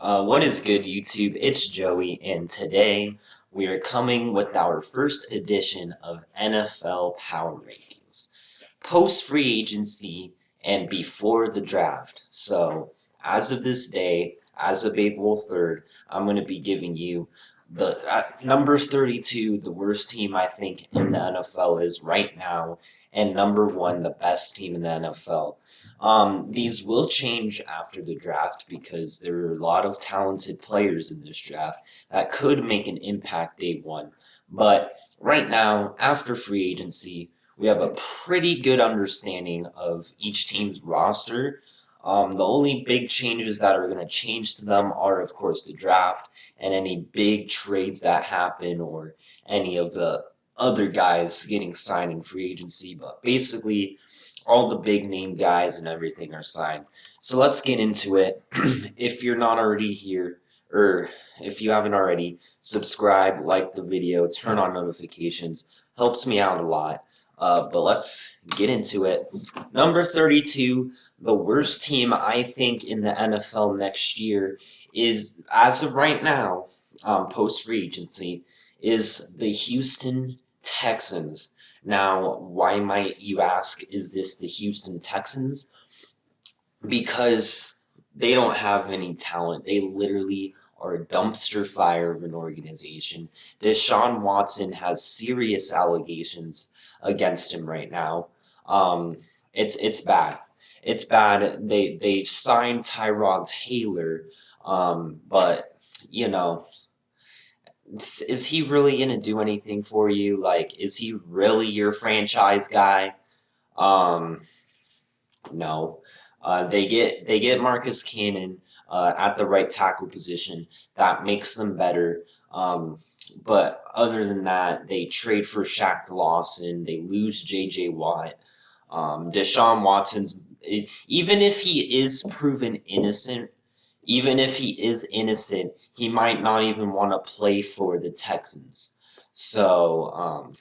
What is good, YouTube? It's Joey, and today we are coming with our first edition of NFL Power Rankings, post free agency and before the draft. So, as of this day, as of April 3rd, I'm going to be giving you the numbers 32, the worst team I think in the NFL is right now, and number one, the best team in the NFL. These will change after the draft because there are a lot of talented players in this draft that could make an impact day one. But right now, after free agency, we have a pretty good understanding of each team's roster. The only big changes that are going to change to them are, of course, the draft and any big trades that happen or any of the other guys getting signed in free agency. But basically, all the big name guys and everything are signed. So let's get into it. If you're not already here, or if you haven't already, subscribe, like the video, turn on notifications. Helps me out a lot. But let's get into it. Number 32, the worst team I think in the NFL next year is, as of right now, post free agency, is the Houston Texans. Now, why might you ask, is this the Houston Texans? Because they don't have any talent. They literally are a dumpster fire of an organization. Deshaun Watson has serious allegations against him right now. It's bad. It's bad. They signed Tyrod Taylor, but you know, is he really gonna do anything for you? Like, is he really your franchise guy? Um, no. They get Marcus Cannon at the right tackle position. That makes them better. But other than that, they trade for Shaq Lawson. They lose J.J. Watt. Deshaun Watson's even if he is proven innocent, even if he is innocent, he might not even want to play for the Texans. So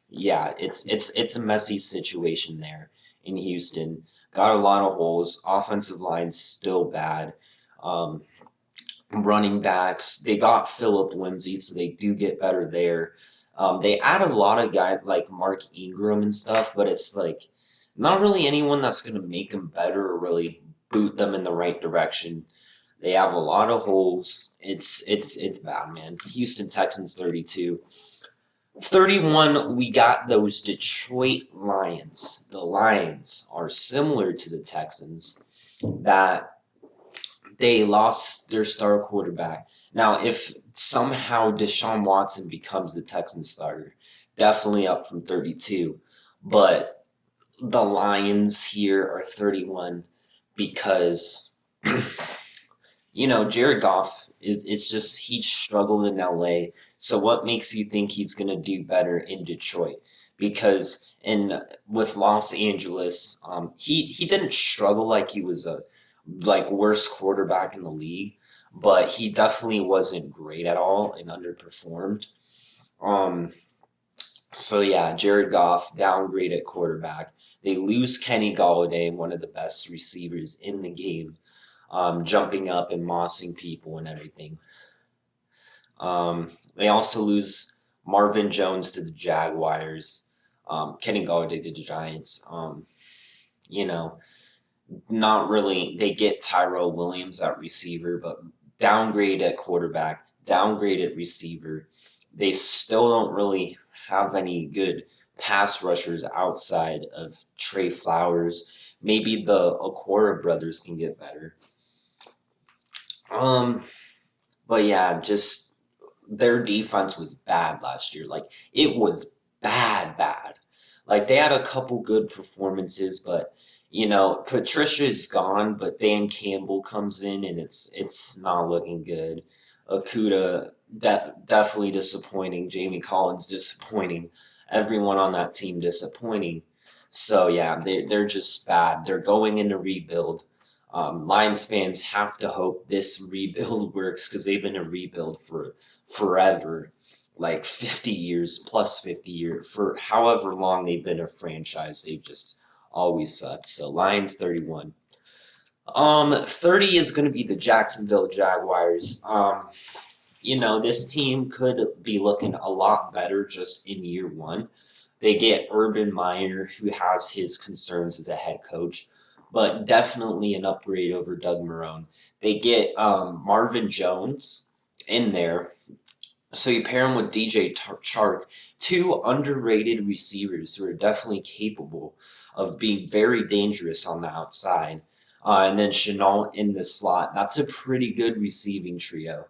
yeah, it's a messy situation there in Houston. Got a lot of holes. Offensive line's still bad. Um, Running backs, they got Philip Lindsay, so they do get better there. They add a lot of guys like Mark Ingram and stuff, but it's like not really anyone that's going to make them better or really boot them in the right direction. They have a lot of holes. It's bad, man. Houston Texans 32. 31, we got those Detroit Lions. The Lions are similar to the Texans that they lost their star quarterback. Now, if somehow Deshaun Watson becomes the Texans starter, definitely up from 32. But the Lions here are 31 because Jared Goff it's just he struggled in LA. So what makes you think he's gonna do better in Detroit? Because in with Los Angeles, he didn't struggle like he was a worst quarterback in the league, but he definitely wasn't great at all and underperformed. Um, so yeah, Jared Goff downgrade at quarterback. They lose Kenny Galladay, one of the best receivers in the game, jumping up and mossing people and everything. They also lose Marvin Jones to the Jaguars, Kenny Galladay to the Giants. You know, not really. They get Tyrell Williams at receiver, but downgrade at quarterback, downgrade at receiver. They still don't really have any good pass rushers outside of Trey Flowers. Maybe the Okora brothers can get better. Um, but yeah, just their defense was bad last year. Like it was bad, bad. Like they had a couple good performances, but Patricia's gone, but Dan Campbell comes in and it's not looking good. Akuda definitely disappointing. Jamie Collins disappointing. Everyone on that team disappointing. So yeah, they're just bad. They're going into rebuild. Lions fans have to hope this rebuild works because they've been a rebuild for forever, like 50 years plus 50 years for however long they've been a franchise. They've just always sucked. So Lions 31. 30 is going to be the Jacksonville Jaguars. This team could be looking a lot better just in year one. They get Urban Meyer, who has his concerns as a head coach, but definitely an upgrade over Doug Marrone. They get Marvin Jones in there. So you pair him with DJ Chark, two underrated receivers who are definitely capable of being very dangerous on the outside. And then Chenault in the slot. That's a pretty good receiving trio.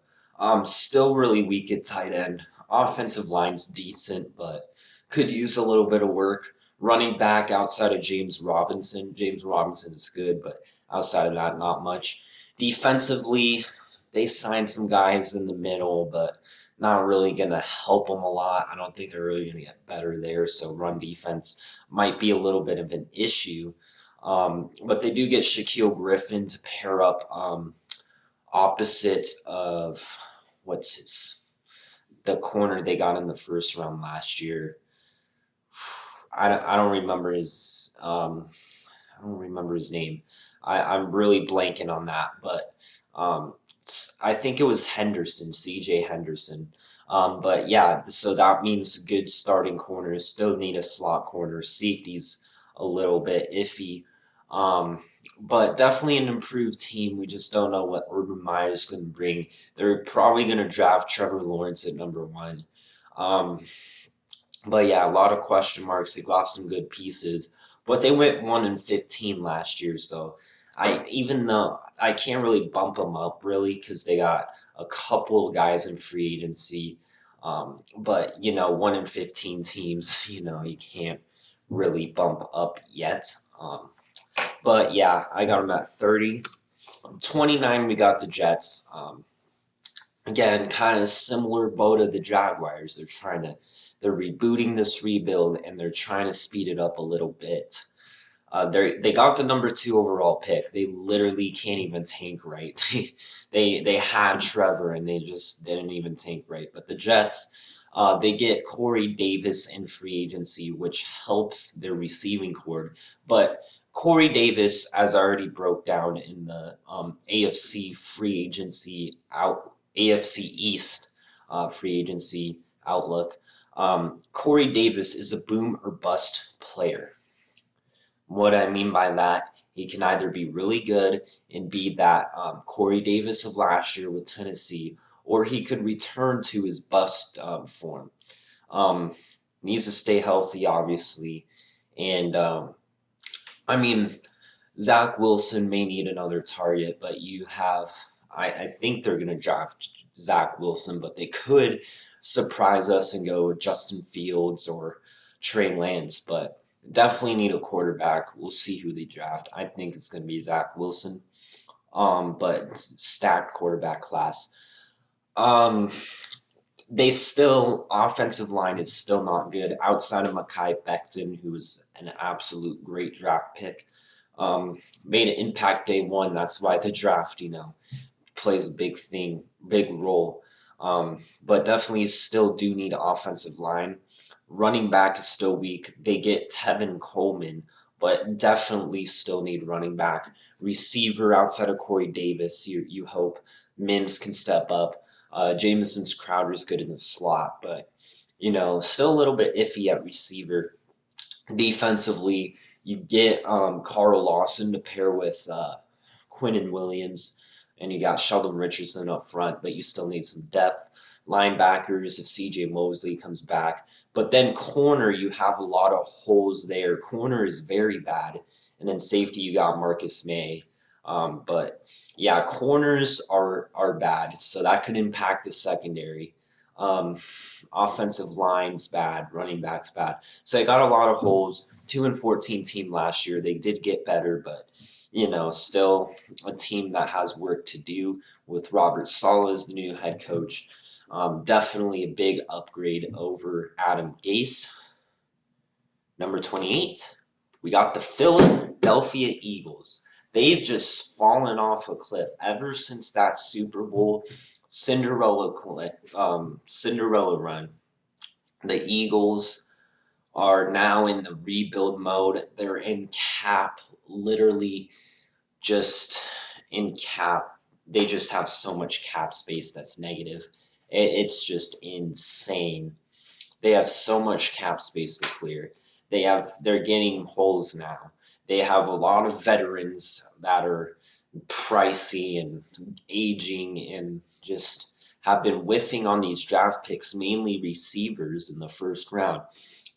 Still really weak at tight end. Offensive line's decent, but could use a little bit of work. Running back outside of James Robinson. James Robinson is good, but outside of that, not much. Defensively, they signed some guys in the middle, but not really going to help them a lot. I don't think they're really going to get better there, so run defense might be a little bit of an issue. But they do get Shaquille Griffin to pair up opposite of the corner they got in the first round last year. I don't remember his name. I'm really blanking on that, but I think it was Henderson, C.J. Henderson. But yeah, so that means good starting corners. Still need a slot corner. Safety's a little bit iffy. But definitely an improved team. We just don't know what Urban Meyer's going to bring. They're probably going to draft Trevor Lawrence at number 1. But yeah, a lot of question marks. They got some good pieces, but they went 1-15 last year. So even though I can't really bump them up really because they got a couple of guys in free agency. But 1-15 teams, you can't really bump up yet. But yeah, I got them at 30. 29, we got the Jets. Again, kind of similar boat of the Jaguars. They're rebooting this rebuild and they're trying to speed it up a little bit. They got the number 2 overall pick. They literally can't even tank right. They had Trevor and they just didn't even tank right. But the Jets, they get Corey Davis in free agency, which helps their receiving core. But Corey Davis, as I already broke down in the AFC free agency AFC East free agency outlook, Corey Davis is a boom or bust player. What I mean by that, he can either be really good and be that Corey Davis of last year with Tennessee, or he could return to his bust form. Needs to stay healthy, obviously. And, Zach Wilson may need another target, but I think they're going to draft Zach Wilson, but they could surprise us and go with Justin Fields or Trey Lance, but definitely need a quarterback. We'll see who they draft. I think it's going to be Zach Wilson, but stacked quarterback class. Offensive line is still not good outside of Mekhi Becton, who was an absolute great draft pick. Made an impact day 1. That's why the draft, plays a big role. But definitely still do need offensive line. Running back is still weak. They get Tevin Coleman, but definitely still need running back. Receiver outside of Corey Davis, you hope Mims can step up. Jameson's Crowder's good in the slot, but still a little bit iffy at receiver. Defensively, you get Carl Lawson to pair with Quinnen Williams, and you got Sheldon Richardson up front, but you still need some depth. Linebackers, if C.J. Mosley comes back. But then corner, you have a lot of holes there. Corner is very bad. And then safety, you got Marcus May. But yeah, corners are bad, so that could impact the secondary. Offensive line's bad, running back's bad. So they got a lot of holes. 2-14 team last year. They did get better, but still a team that has work to do with Robert Saleh as the new head coach. Definitely a big upgrade over Adam Gase. Number 28, we got the Philadelphia Eagles. They've just fallen off a cliff ever since that Super Bowl Cinderella run. The Eagles are now in the rebuild mode. They're in cap, literally just in cap. They just have so much cap space that's negative. It's just insane. They have so much cap space to clear. They're getting holes now. They have a lot of veterans that are pricey and aging and just have been whiffing on these draft picks, mainly receivers in the first round.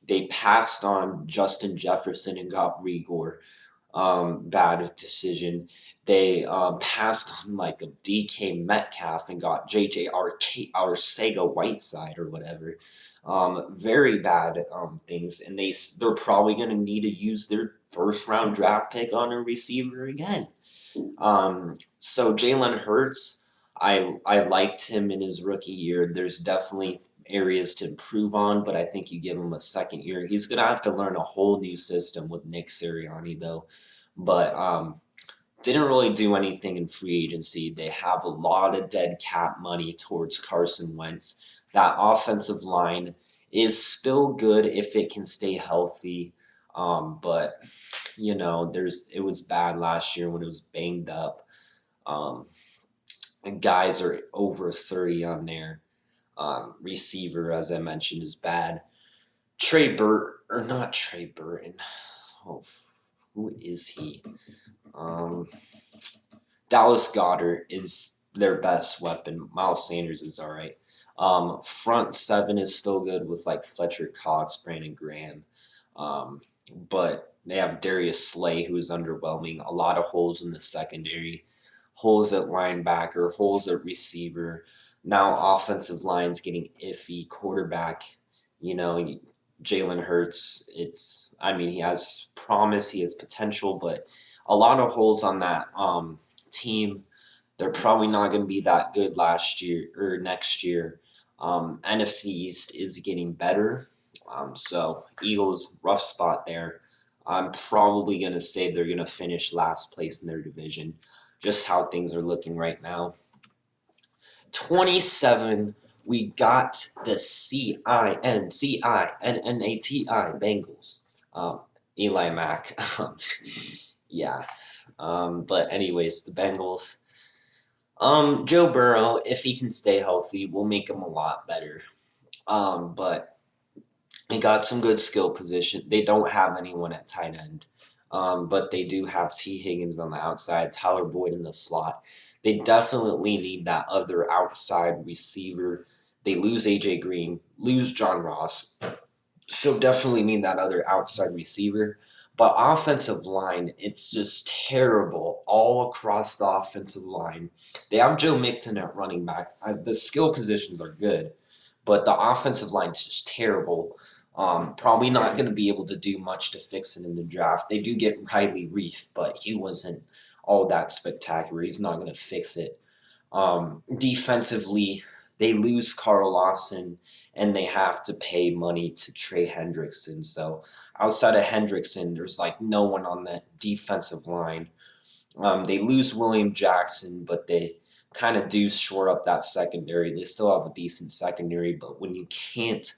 They passed on Justin Jefferson and got Rigor. Bad decision. They passed on like a DK Metcalf and got JJ Arcega Whiteside or whatever. Very bad things, and they're probably going to need to use their first round draft pick on a receiver again. So Jalen Hurts, I liked him in his rookie year. There's definitely areas to improve on, but I think you give him a second year. He's gonna have to learn a whole new system with Nick Sirianni though. But didn't really do anything in free agency. They have a lot of dead cap money towards Carson Wentz. That offensive line is still good if it can stay healthy. But it was bad last year when it was banged up. And guys are over 30 on there. Receiver, as I mentioned, is bad. Not Trey Burton. Oh, who is he? Dallas Goedert is their best weapon. Miles Sanders is all right. Front seven is still good with like Fletcher Cox, Brandon Graham. But they have Darius Slay, who is underwhelming. A lot of holes in the secondary, holes at linebacker, holes at receiver. Now offensive line's getting iffy. Quarterback, Jalen Hurts. He has promise, he has potential, but a lot of holes on that team. They're probably not going to be that good last year or next year. NFC East is getting better. So Eagles, rough spot there. I'm probably going to say they're going to finish last place in their division, just how things are looking right now. 27, we got the Cincinnati Bengals. Eli Mack. Yeah. But anyways, the Bengals. Joe Burrow, if he can stay healthy, will make him a lot better. But they got some good skill position. They don't have anyone at tight end. But they do have T. Higgins on the outside, Tyler Boyd in the slot. They definitely need that other outside receiver. They lose AJ Green, lose John Ross. So definitely need that other outside receiver. But offensive line, it's just terrible all across the offensive line. They have Joe Mixon at running back. The skill positions are good, but the offensive line is just terrible. Probably not going to be able to do much to fix it in the draft. They do get Riley Reef, but he wasn't all that spectacular. He's not going to fix it. Defensively, they lose Carl Lawson, and they have to pay money to Trey Hendrickson. So outside of Hendrickson, there's like no one on that defensive line. They lose William Jackson, but they kind of do shore up that secondary. They still have a decent secondary, but when you can't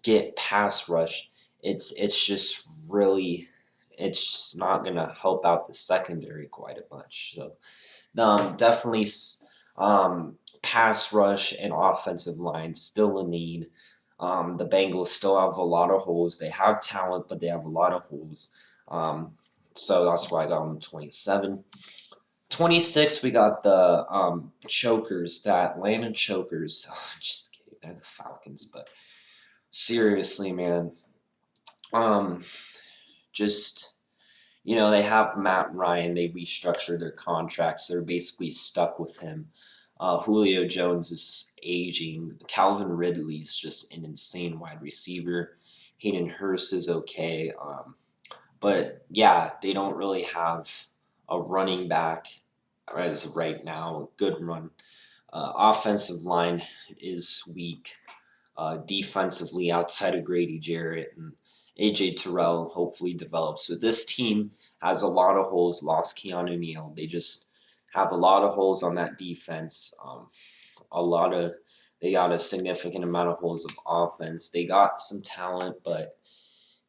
get pass rush, it's just really, it's not going to help out the secondary quite a much. So definitely pass rush and offensive line still a need. The Bengals still have a lot of holes. They have talent, but they have a lot of holes. So that's why I got them 27. 26, we got the Chokers, the Atlanta Chokers. Just kidding, they're the Falcons, but seriously, man. They have Matt Ryan. They restructured their contracts. They're basically stuck with him. Julio Jones is aging. Calvin Ridley is just an insane wide receiver. Hayden Hurst is okay. But yeah, they don't really have a running back as of right now. Good run. Offensive line is weak. Defensively, outside of Grady Jarrett and AJ Terrell, hopefully develops. So this team has a lot of holes. Lost Keanu Neal. They just have a lot of holes on that defense. They got a significant amount of holes of offense. They got some talent, but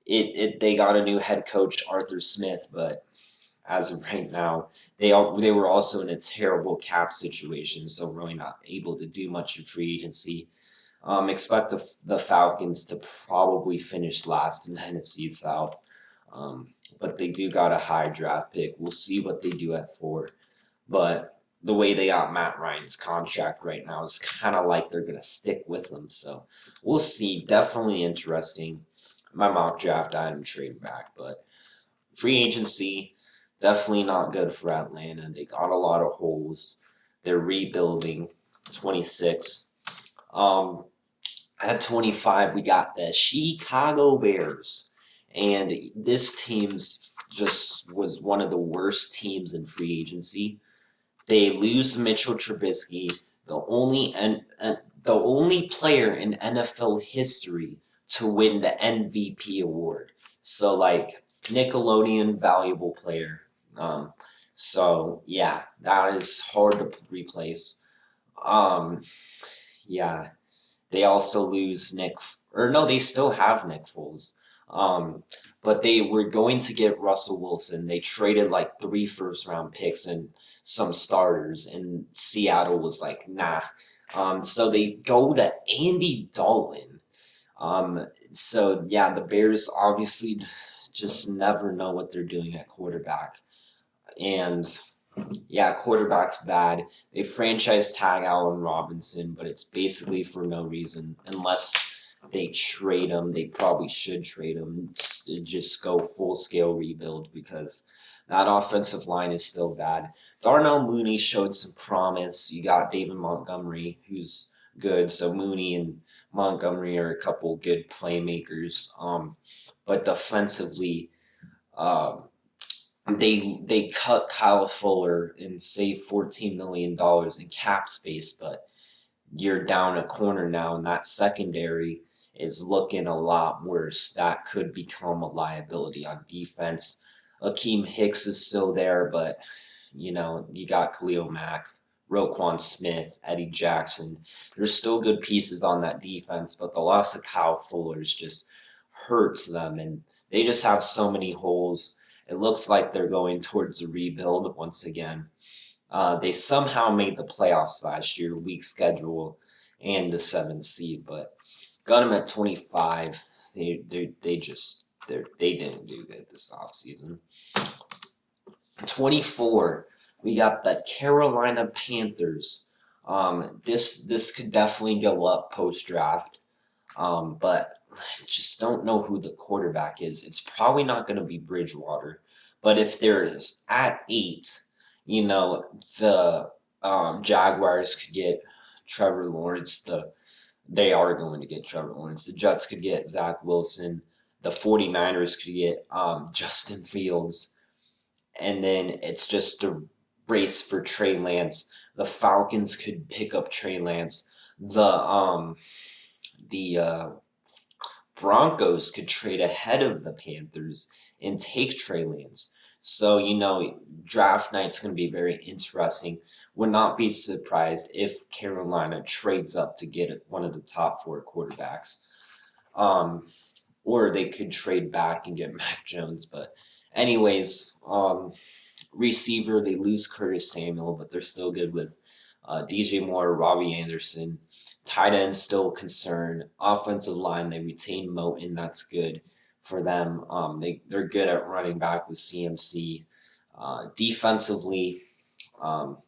they got a new head coach, Arthur Smith, but as of right now. They were also in a terrible cap situation, so really not able to do much in free agency. Expect the Falcons to probably finish last in the NFC South. But they do got a high draft pick. We'll see what they do at 4. But the way they got Matt Ryan's contract right now is kind of like they're going to stick with them. So we'll see. Definitely interesting. My mock draft, I had him trade back. But free agency, definitely not good for Atlanta. They got a lot of holes. They're rebuilding. 26. At 25, we got the Chicago Bears. And this team's just was one of the worst teams in free agency. They lose Mitchell Trubisky, the only player in NFL history to win the MVP award. So like Nickelodeon valuable player. So yeah, that is hard to replace. Um, yeah, they also lose they still have Nick Foles. But they were going to get Russell Wilson. They traded like 3 first-round picks and some starters, and Seattle was like, nah. So they go to Andy Dalton. So yeah, the Bears obviously just never know what they're doing at quarterback. And yeah, quarterback's bad. They franchise tag Allen Robinson, but it's basically for no reason. Unless they trade him, they probably should trade him. Just go full scale rebuild because that offensive line is still bad. Darnell Mooney showed some promise. You got David Montgomery, who's good. So Mooney and Montgomery are a couple good playmakers. But defensively, um, they cut Kyle Fuller and saved $14 million in cap space, but you're down a corner now, and that secondary is looking a lot worse. That could become a liability on defense. Akeem Hicks is still there, but you got Khalil Mack, Roquan Smith, Eddie Jackson. There's still good pieces on that defense, but the loss of Kyle Fuller just hurts them, and they just have so many holes. It looks like they're going towards a rebuild once again. They somehow made the playoffs last year, weak schedule, and the 7th seed, but got them at 25. They didn't do good this offseason. 24, we got the Carolina Panthers. This could definitely go up post draft, but just don't know who the quarterback is. It's probably not going to be Bridgewater, but if there is at 8, the Jaguars could get Trevor Lawrence. They are going to get Trevor Lawrence. The Jets could get Zach Wilson. The 49ers could get Justin Fields. And then it's just a race for Trey Lance. The Falcons could pick up Trey Lance. The Broncos could trade ahead of the Panthers and take Trey Lance. So, draft night's going to be very interesting. Would not be surprised if Carolina trades up to get one of the top 4 quarterbacks. Or they could trade back and get Mac Jones. But anyways, receiver, they lose Curtis Samuel, but they're still good with DJ Moore, Robbie Anderson. Tight end still a concern. Offensive line, they retain Moton. That's good for them. They're good at running back with CMC. Defensively,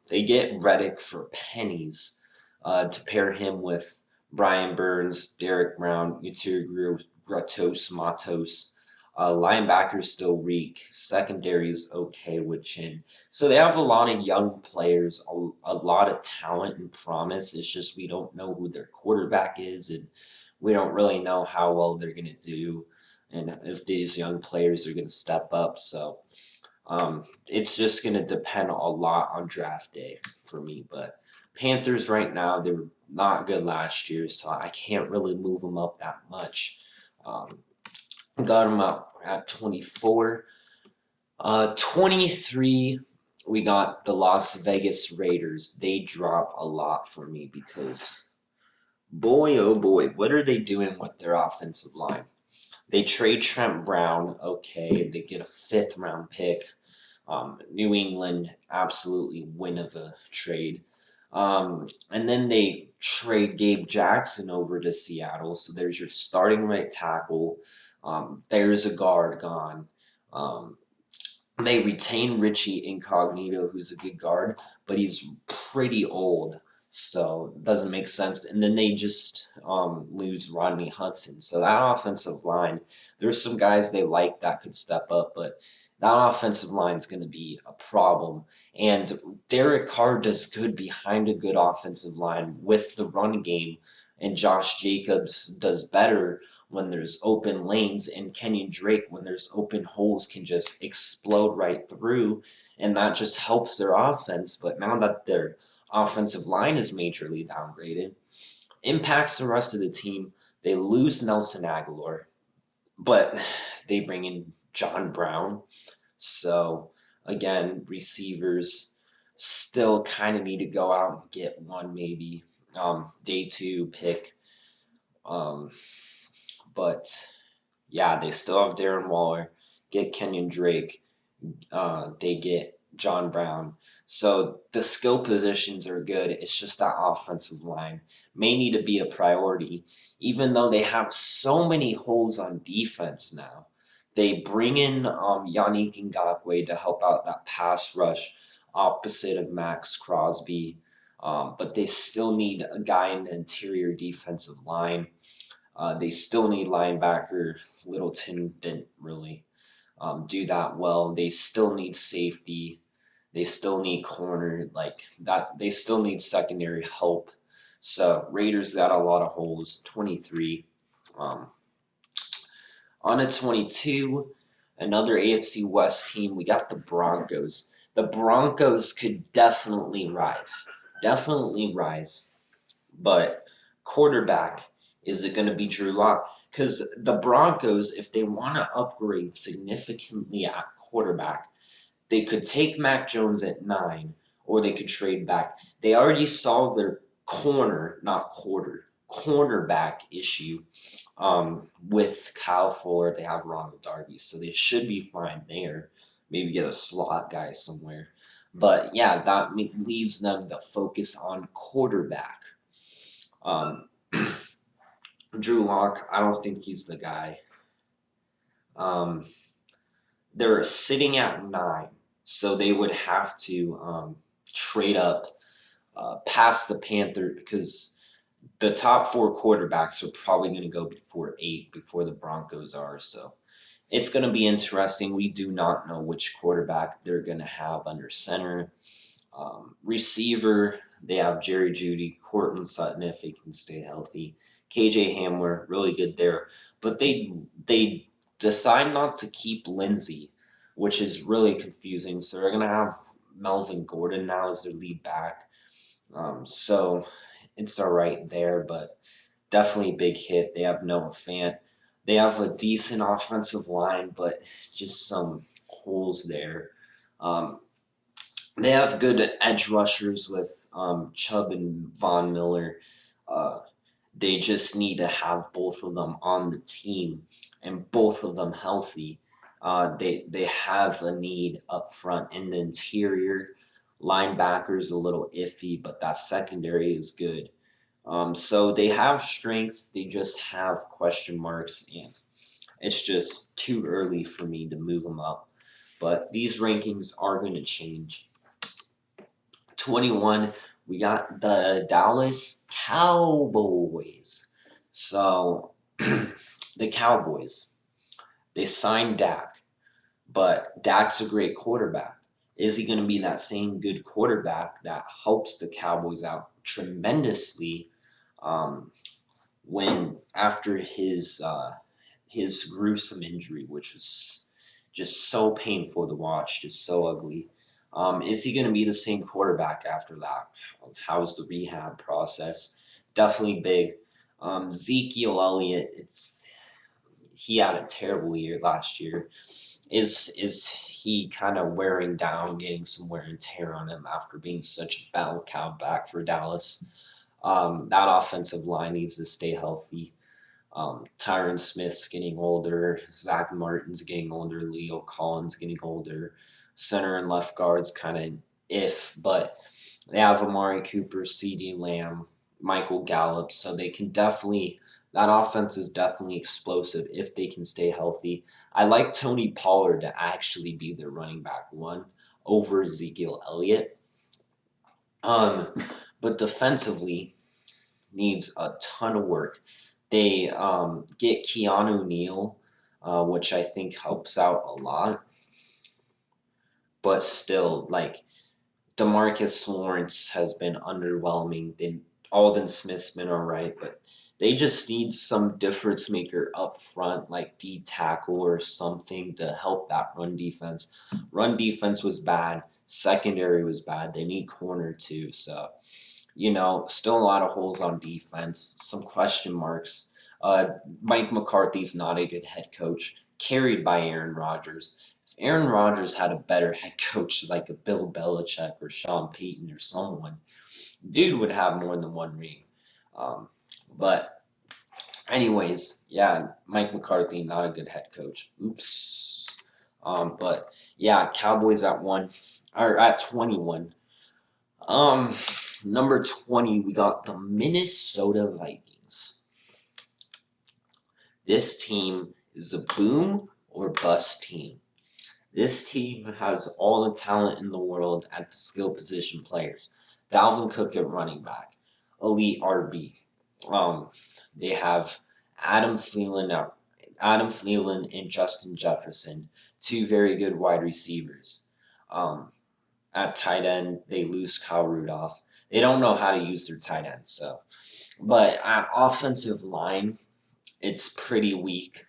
they get Reddick for pennies to pair him with Brian Burns, Derek Brown, Yetur Matos. Linebackers still weak. Secondary is okay with Chin. So they have a lot of young players, a lot of talent and promise. It's just we don't know who their quarterback is, and we don't really know how well they're going to do, and if these young players are going to step up. So it's just going to depend a lot on draft day for me. But Panthers right now, they were not good last year, so I can't really move them up that much. Got them up at 24. 23, we got the Las Vegas Raiders. They drop a lot for me because, boy, oh boy, what are they doing with their offensive line? They trade Trent Brown, okay, they get a 5th round pick. New England absolutely win of a trade. And then they trade Gabe Jackson over to Seattle. So there's your starting right tackle. There's a guard gone. Um, they retain Richie Incognito, who's a good guard, but he's pretty old, so it doesn't make sense. And then they just lose Rodney Hudson. So that offensive line, there's some guys they like that could step up, but that offensive line is going to be a problem. And Derek Carr does good behind a good offensive line with the run game, and Josh Jacobs does better when there's open lanes, and Kenyon Drake, when there's open holes, can just explode right through, and that just helps their offense. But now that their offensive line is majorly downgraded, impacts the rest of the team. They lose Nelson Aguilar, but they bring in John Brown. So again, receivers still kind of need to go out and get one, maybe day 2 pick. But yeah, they still have Darren Waller, get Kenyon Drake, they get John Brown. So the skill positions are good. It's just that offensive line may need to be a priority, even though they have so many holes on defense now. They bring in Yannick Ngakoue to help out that pass rush opposite of Max Crosby, but they still need a guy in the interior defensive line. They still need linebacker. Littleton didn't really do that well. They still need safety. They still need corner. Like that, they still need secondary help. So Raiders got a lot of holes. 23. Um, on a 22, another AFC West team. We got the Broncos. The Broncos could definitely rise. Definitely rise. But quarterback, is it going to be Drew Lock? Because the Broncos, if they want to upgrade significantly at quarterback, they could take Mac Jones at 9, or they could trade back. They already solved their cornerback issue with Kyle Ford. They have Ronald Darby, so they should be fine there. Maybe get a slot guy somewhere. But yeah, that leaves them to focus on quarterback. Drew Lock, I don't think he's the guy. They're sitting at 9, so they would have to trade up past the Panthers, because the top 4 quarterbacks are probably going to go before 8, before the Broncos are. So it's going to be interesting. We do not know which quarterback they're going to have under center. Receiver, they have Jerry Jeudy, Courtland Sutton if he can stay healthy. KJ Hamler, really good there. But they decide not to keep Lindsey, which is really confusing. So they're going to have Melvin Gordon now as their lead back. So it's all right there, but definitely a big hit. They have Noah Fant. They have a decent offensive line, but just some holes there. They have good edge rushers with Chubb and Von Miller. They just need to have both of them on the team and both of them healthy. They have a need up front. In the interior, linebackers a little iffy, but that secondary is good. So they have strengths. They just have question marks, and it's just too early for me to move them up. But these rankings are going to change. 21, we got the Dallas Cowboys. So the Cowboys, they signed Dak, but Dak's a great quarterback. Is he going to be that same good quarterback that helps the Cowboys out tremendously when after his gruesome injury, which was just so painful to watch, just so ugly? Is he going to be the same quarterback after that? How's the rehab process? Definitely big. Ezekiel Elliott, he had a terrible year last year. Is he kind of wearing down, getting some wear and tear on him after being such a bell cow back for Dallas? That offensive line needs to stay healthy. Tyron Smith's getting older. Zach Martin's getting older. Leo Collins getting older. Center and left guard's kind of but they have Amari Cooper, CeeDee Lamb, Michael Gallup, so they can definitely, that offense is definitely explosive if they can stay healthy. I like Tony Pollard to actually be their running back one over Ezekiel Elliott. But defensively needs a ton of work. They get Keanu Neal, which I think helps out a lot. But still, like, Demarcus Lawrence has been underwhelming. Then Alden Smith's been alright, but they just need some difference maker up front, like D tackle or something to help that run defense. Run defense was bad. Secondary was bad. They need corner too. So, still a lot of holes on defense. Some question marks. Mike McCarthy's not a good head coach, carried by Aaron Rodgers. If Aaron Rodgers had a better head coach like a Bill Belichick or Sean Payton or someone, dude would have more than one ring. But anyways, yeah, Mike McCarthy, not a good head coach. Oops. But yeah, Cowboys at 21. Number 20, we got the Minnesota Vikings. This team is a boom or bust team. This team has all the talent in the world at the skill position players. Dalvin Cook at running back, elite RB. They have Adam Thielen and Justin Jefferson, two very good wide receivers. At tight end, they lose Kyle Rudolph. They don't know how to use their tight end, so. But at offensive line, it's pretty weak.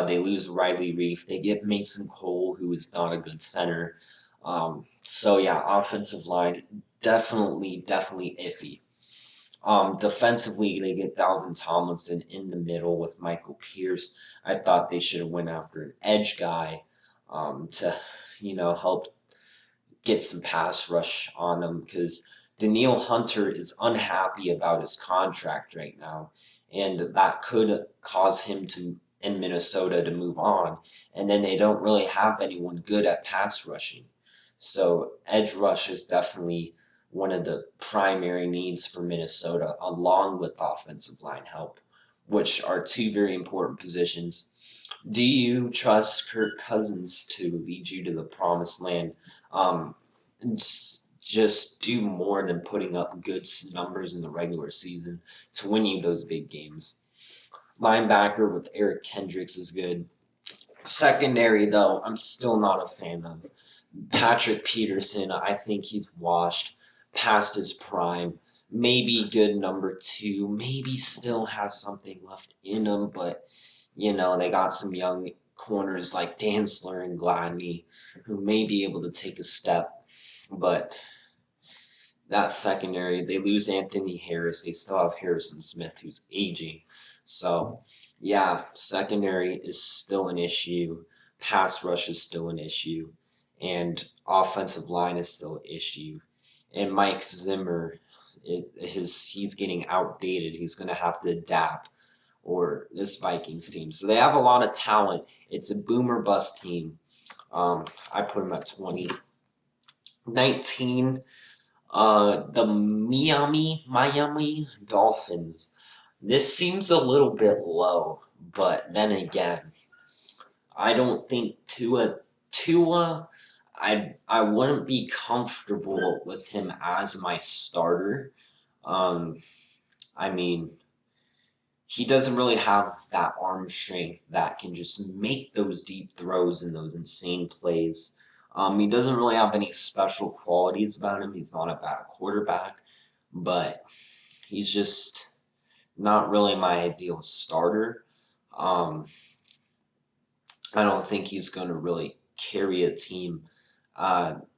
They lose Riley Reef. They get Mason Cole, who is not a good center. So yeah, offensive line, definitely iffy. Defensively, they get Dalvin Tomlinson in the middle with Michael Pierce. I thought they should have went after an edge guy to, help get some pass rush on him, because Danielle Hunter is unhappy about his contract right now, and that could cause him in Minnesota to move on, and then they don't really have anyone good at pass rushing. So edge rush is definitely one of the primary needs for Minnesota, along with offensive line help, which are two very important positions. Do you trust Kirk Cousins to lead you to the promised land? Just do more than putting up good numbers in the regular season to win you those big games. Linebacker with Eric Kendricks is good. Secondary, though, I'm still not a fan of. Patrick Peterson, I think he's washed past his prime. Maybe good number 2. Maybe still has something left in him, but, they got some young corners like Dantzler and Gladney who may be able to take a step. But that secondary, they lose Anthony Harris. They still have Harrison Smith, who's aging. So, yeah, secondary is still an issue. Pass rush is still an issue. And offensive line is still an issue. And Mike Zimmer, he's getting outdated. He's going to have to adapt, or this Vikings team. So they have a lot of talent. It's a boom or bust team. I put them at 20. 19, the Miami Dolphins. This seems a little bit low, but then again, I don't think Tua, I wouldn't be comfortable with him as my starter. I mean, he doesn't really have that arm strength that can just make those deep throws and those insane plays. He doesn't really have any special qualities about him. He's not a bad quarterback, but he's just not really my ideal starter. I don't think he's going to really carry a team.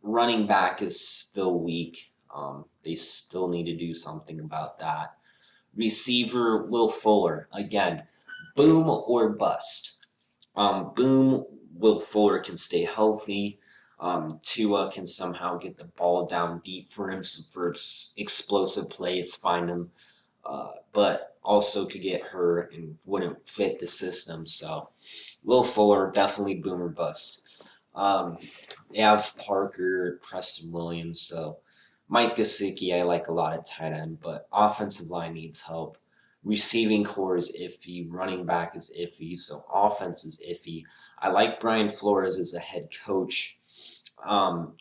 Running back is still weak. They still need to do something about that. Receiver, Will Fuller. Again, boom or bust. Boom, Will Fuller can stay healthy. Tua can somehow get the ball down deep for him for explosive plays, find him. But also could get hurt and wouldn't fit the system. So, Will Fuller, definitely boom or bust. Um, they have Parker, Preston Williams, so Mike Gesicki I like a lot at tight end, but offensive line needs help. Receiving core is iffy, running back is iffy, so offense is iffy. I like Brian Flores as a head coach.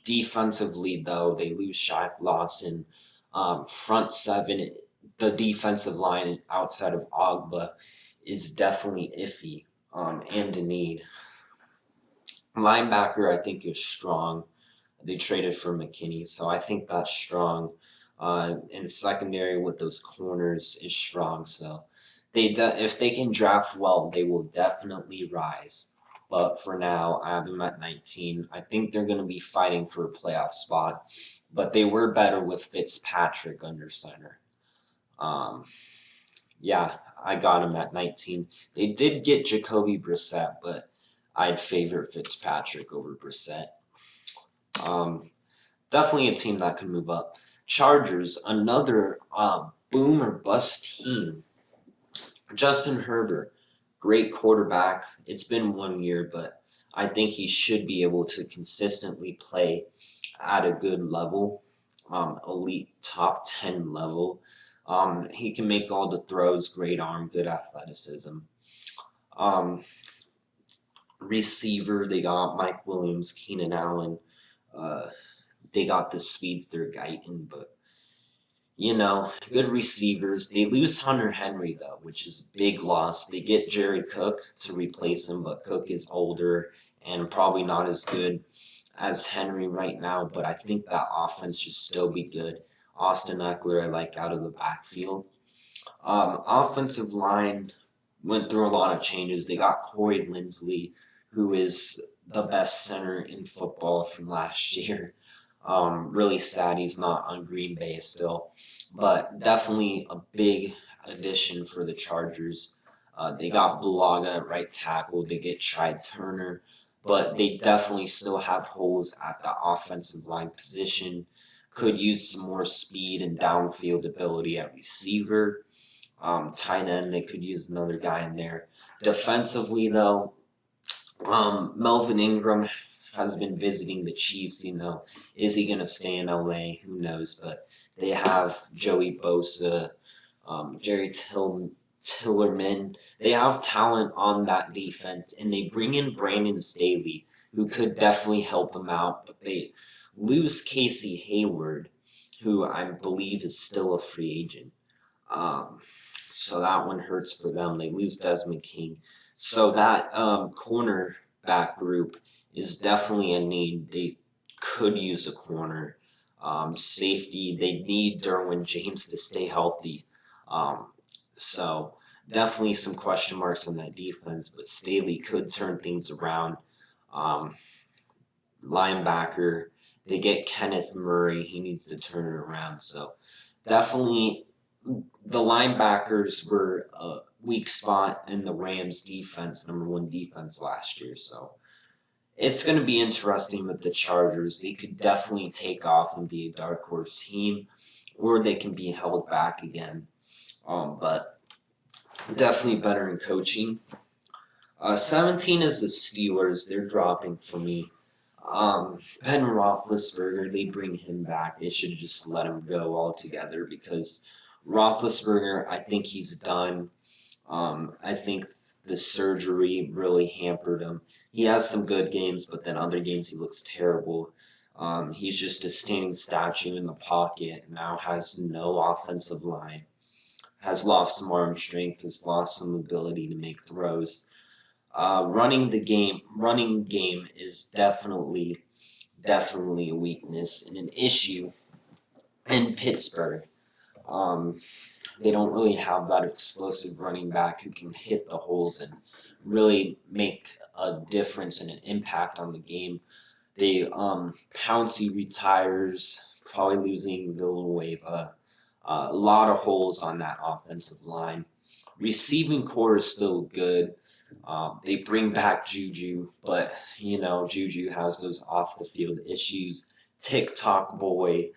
Defensively, though, they lose Shaq Lawson. Front seven, the defensive line outside of Ogba is definitely iffy and a need. Linebacker, I think, is strong. They traded for McKinney, so I think that's strong. And secondary with those corners is strong. So if they can draft well, they will definitely rise. But for now, I have them at 19. I think they're going to be fighting for a playoff spot, but they were better with Fitzpatrick under center. Um, yeah, I got him at 19. They did get Jacoby Brissett, but I'd favor Fitzpatrick over Brissett. Um, Definitely a team that can move up. Chargers, another boom or bust team. Justin Herbert, great quarterback. It's been 1 year, but I think he should be able to consistently play at a good level, elite top 10 level. He can make all the throws, great arm, good athleticism. Um, Receiver, they got Mike Williams, Keenan Allen. Uh, they got the speedster Guyton, but good receivers. They lose Hunter Henry though, which is a big loss. They get Jared Cook to replace him, but Cook is older and probably not as good as Henry right now. But I think that offense should still be good. Austin Eckler, I like out of the backfield. Offensive line went through a lot of changes. They got Corey Linsley, who is the best center in football from last year. Really sad he's not on Green Bay still, but definitely a big addition for the Chargers. They got Bulaga at right tackle. They get Tri Turner, but they definitely still have holes at the offensive line position. Could use some more speed and downfield ability at receiver. Tight end, they could use another guy in there. Defensively, though, Melvin Ingram has been visiting the Chiefs. Is he going to stay in LA? Who knows? But they have Joey Bosa, Jerry Tillerman. They have talent on that defense, and they bring in Brandon Staley, who could definitely help them out. But they lose Casey Hayward, who I believe is still a free agent. So that one hurts for them. They lose Desmond King. So that cornerback group is definitely a need. They could use a corner. Safety, they need Derwin James to stay healthy. So definitely some question marks on that defense, but Staley could turn things around. Linebacker, they get Kenneth Murray. He needs to turn it around. So definitely the linebackers were a weak spot in the Rams defense, number one defense last year. So it's going to be interesting with the Chargers. They could definitely take off and be a dark horse team, or they can be held back again. But definitely better in coaching. 17 is the Steelers. They're dropping for me. Ben Roethlisberger, they bring him back. They should just let him go altogether because Roethlisberger, I think he's done. I think the surgery really hampered him. He has some good games, but then other games he looks terrible. He's just a standing statue in the pocket and now has no offensive line. Has lost some arm strength, has lost some ability to make throws. Running game is definitely a weakness and an issue in Pittsburgh. They don't really have that explosive running back who can hit the holes and really make a difference and an impact on the game. Pouncey retires, probably losing Villanueva. A lot of holes on that offensive line. Receiving core is still good. They bring back Juju, but Juju has those off the field issues. TikTok boy,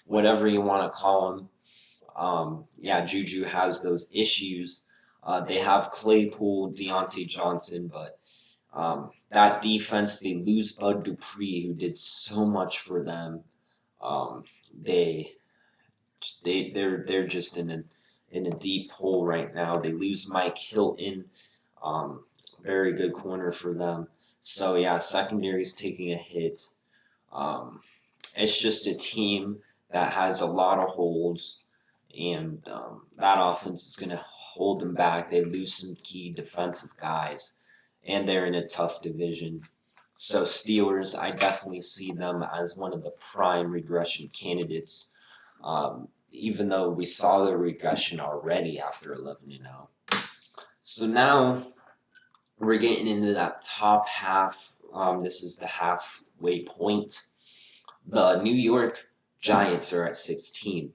whatever you want to call him. Juju has those issues. They have Claypool, Deontay Johnson, but That defense, they lose Bud Dupree, who did so much for them. Um, they they're just in a deep hole right now. They lose Mike Hilton, um, very good corner for them. So yeah, secondary's taking a hit. Um, it's just a team that has a lot of holes, and that offense is going to hold them back. They lose some key defensive guys, and they're in a tough division. So Steelers, I definitely see them as one of the prime regression candidates, even though we saw the regression already after 11-0. So now we're getting into that top half. This is the halfway point. The New York Giants are at 16.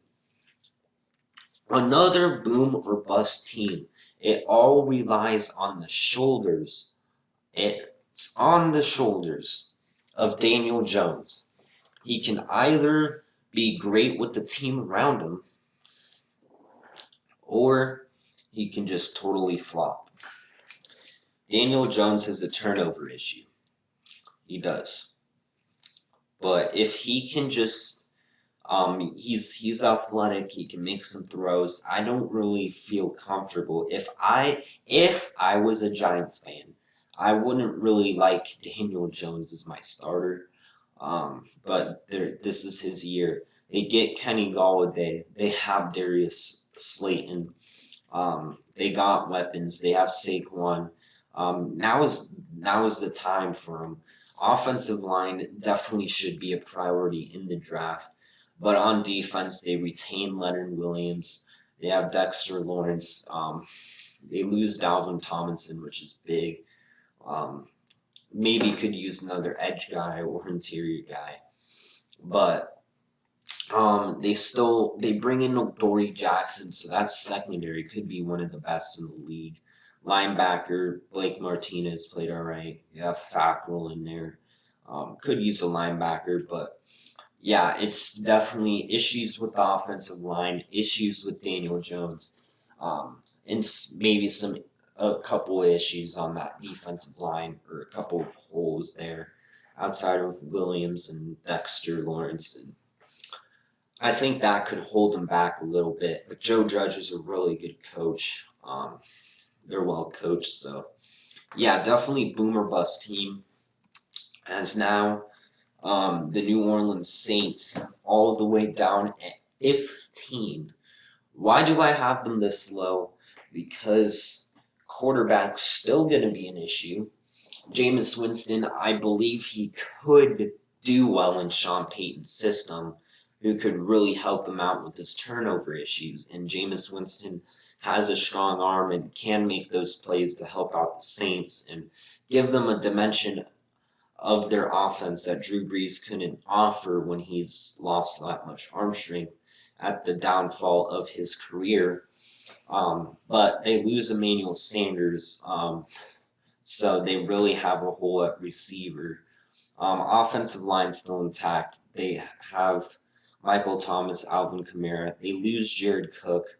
Another boom or bust team. It all relies on the shoulders. It's on the shoulders of Daniel Jones. He can either be great with the team around him, or he can just totally flop. Daniel Jones has a turnover issue. He does. But if he can just he's athletic, he can make some throws. I don't really feel comfortable. If I was a Giants fan, I wouldn't really like Daniel Jones as my starter. But this is his year. They get Kenny Golladay. They have Darius Slayton. They got weapons. They have Saquon. Now is the time for them. Offensive line definitely should be a priority in the draft. But on defense, they retain Leonard Williams. They have Dexter Lawrence. They lose Dalvin Tomlinson, which is big. Maybe could use another edge guy or interior guy. But they bring in Dory Jackson, so that's secondary. Could be one of the best in the league. Linebacker Blake Martinez played all right. You have Fackrell in there. Could use a linebacker, but yeah, it's definitely issues with the offensive line, issues with Daniel Jones, and maybe a couple of issues on that defensive line, or a couple of holes there outside of Williams and Dexter Lawrence. And I think that could hold them back a little bit. But Joe Judge is a really good coach. They're well coached, so yeah, definitely boom or bust team. As now, the New Orleans Saints all the way down at 15. Why do I have them this low? Because quarterback's still going to be an issue. Jameis Winston, I believe he could do well in Sean Payton's system, who could really help him out with his turnover issues. And Jameis Winston has a strong arm and can make those plays to help out the Saints and give them a dimension of their offense that Drew Brees couldn't offer when he's lost that much arm strength at the downfall of his career. But they lose Emmanuel Sanders, so they really have a hole at receiver. Offensive line still intact. They have Michael Thomas, Alvin Kamara. They lose Jared Cook.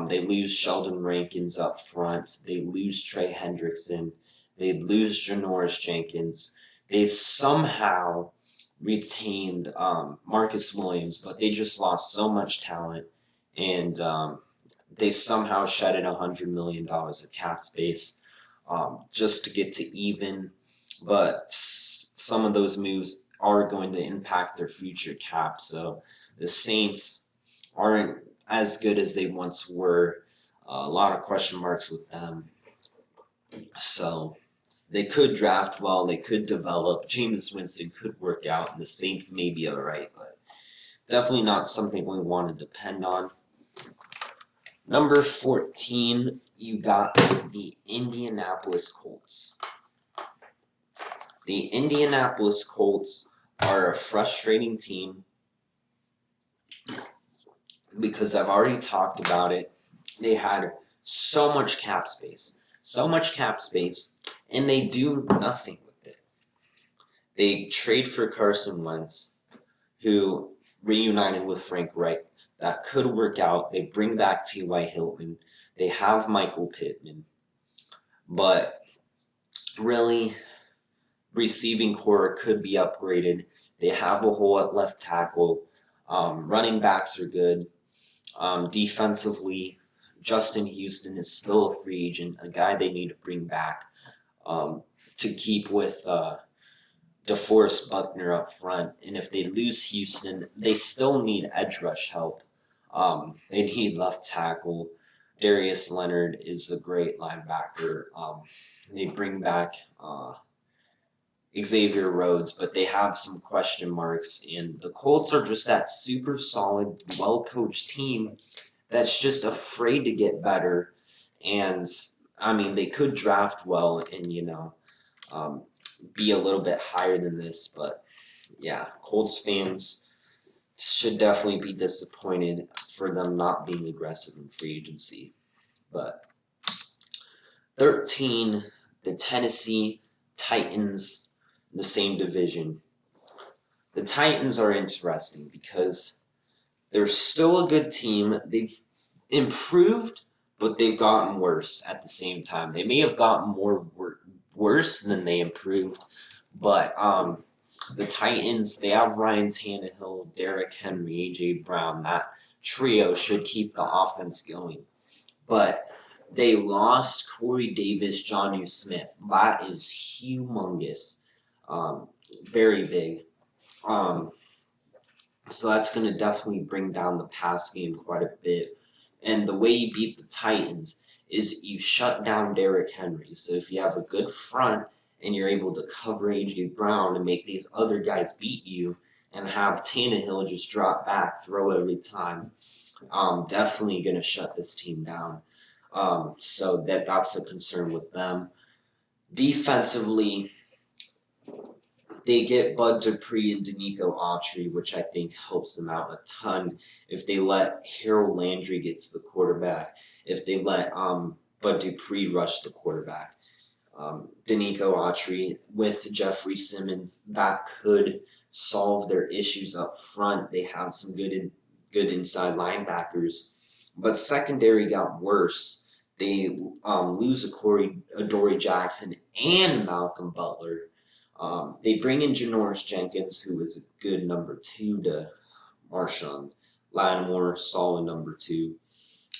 They lose Sheldon Rankins up front. They lose Trey Hendrickson. They lose Janoris Jenkins. They somehow retained Marcus Williams, but they just lost so much talent, and they somehow shedded $100 million of cap space just to get to even. But some of those moves are going to impact their future cap, so the Saints aren't as good as they once were. A lot of question marks with them. So they could draft well, they could develop. Jameis Winston could work out, and the Saints may be all right, but definitely not something we want to depend on. Number 14, you got the Indianapolis Colts. The Indianapolis Colts are a frustrating team because I've already talked about it. They had so much cap space, and they do nothing with it. They trade for Carson Wentz, who reunited with Frank Reich. That could work out. They bring back T.Y. Hilton. They have Michael Pittman. But Really, receiving core could be upgraded. They have a hole at left tackle. Running backs are good. Defensively, Justin Houston is still a free agent, a guy they need to bring back to keep with DeForest Buckner up front. And if they lose Houston, they still need edge rush help. They need left tackle. Darius Leonard is a great linebacker. They bring back Xavier Rhodes, but they have some question marks. And the Colts are just that super solid, well coached team that's just afraid to get better. And I mean, they could draft well and, be a little bit higher than this, but yeah, Colts fans should definitely be disappointed for them not being aggressive in free agency. But 13, the Tennessee Titans, the same division. The Titans are interesting because they're still a good team. They've improved, but they've gotten worse at the same time. They may have gotten more worse than they improved, but the Titans, they have Ryan Tannehill, Derrick Henry, A.J. Brown. That trio should keep the offense going. But they lost Corey Davis, Jonnu Smith. That is humongous. Very big. So that's going to definitely bring down the pass game quite a bit. And the way you beat the Titans is you shut down Derrick Henry. So if you have a good front and you're able to cover A.J. Brown and make these other guys beat you and have Tannehill just drop back, throw every time, definitely going to shut this team down. So that's a concern with them. Defensively, they get Bud Dupree and Danico Autry, which I think helps them out a ton if they let Harold Landry get to the quarterback, if they let Bud Dupree rush the quarterback. Danico Autry with Jeffrey Simmons, that could solve their issues up front. They have some good inside linebackers, but secondary got worse. They lose Adoree Jackson and Malcolm Butler. They bring in Janoris Jenkins, who is a good number 2 to Marshawn Lattimore, solid number 2.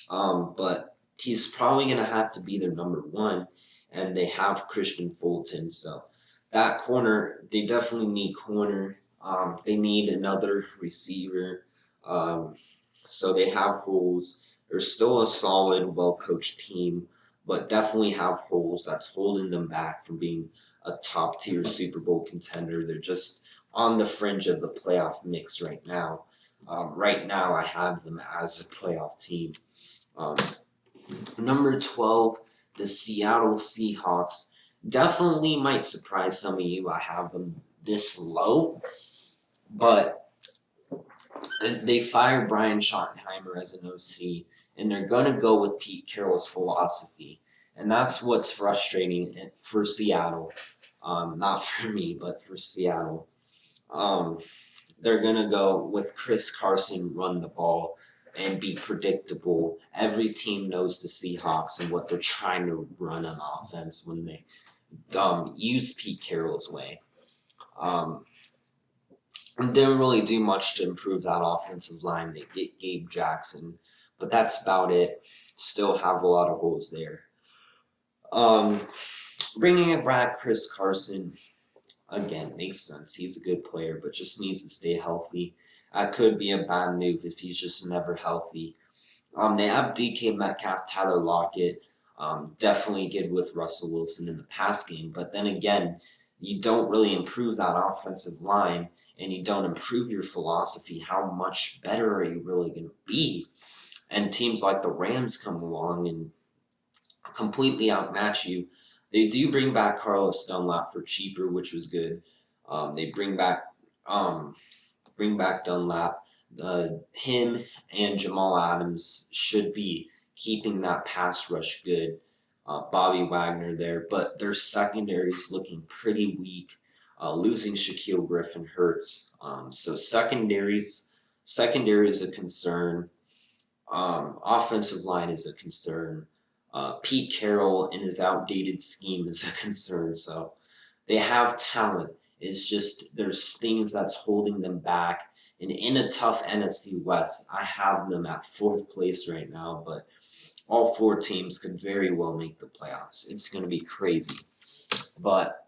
But he's probably going to have to be their number 1, and they have Christian Fulton. So that corner, they definitely need corner. They need another receiver. So they have holes. They're still a solid, well-coached team, but definitely have holes that's holding them back from being a top-tier Super Bowl contender. They're just on the fringe of the playoff mix right now. Right now, I have them as a playoff team. Number 12, the Seattle Seahawks. Definitely might surprise some of you. I have them this low, but they fired Brian Schottenheimer as an OC, and they're going to go with Pete Carroll's philosophy. And that's what's frustrating for Seattle. Not for me, but for Seattle. They're going to go with Chris Carson run the ball and be predictable. Every team knows the Seahawks and what they're trying to run on offense when they use Pete Carroll's way. Didn't really do much to improve that offensive line. They get Gabe Jackson, but that's about it. Still have a lot of holes there. Bringing it back, Chris Carson, again, makes sense. He's a good player, but just needs to stay healthy. That could be a bad move if he's just never healthy. They have DK Metcalf, Tyler Lockett, definitely good with Russell Wilson in the pass game, but then again, you don't really improve that offensive line and you don't improve your philosophy, how much better are you really going to be? And teams like the Rams come along and completely outmatch you. They do bring back Carlos Dunlap for cheaper, which was good. They bring back Dunlap. Him and Jamal Adams should be keeping that pass rush good. Bobby Wagner there, but their secondary is looking pretty weak. Losing Shaquille Griffin hurts. So secondary is a concern. Offensive line is a concern. Pete Carroll and his outdated scheme is a concern. So they have talent. It's just there's things that's holding them back. And in a tough NFC West, I have them at fourth place right now, but all four teams could very well make the playoffs. It's going to be crazy. But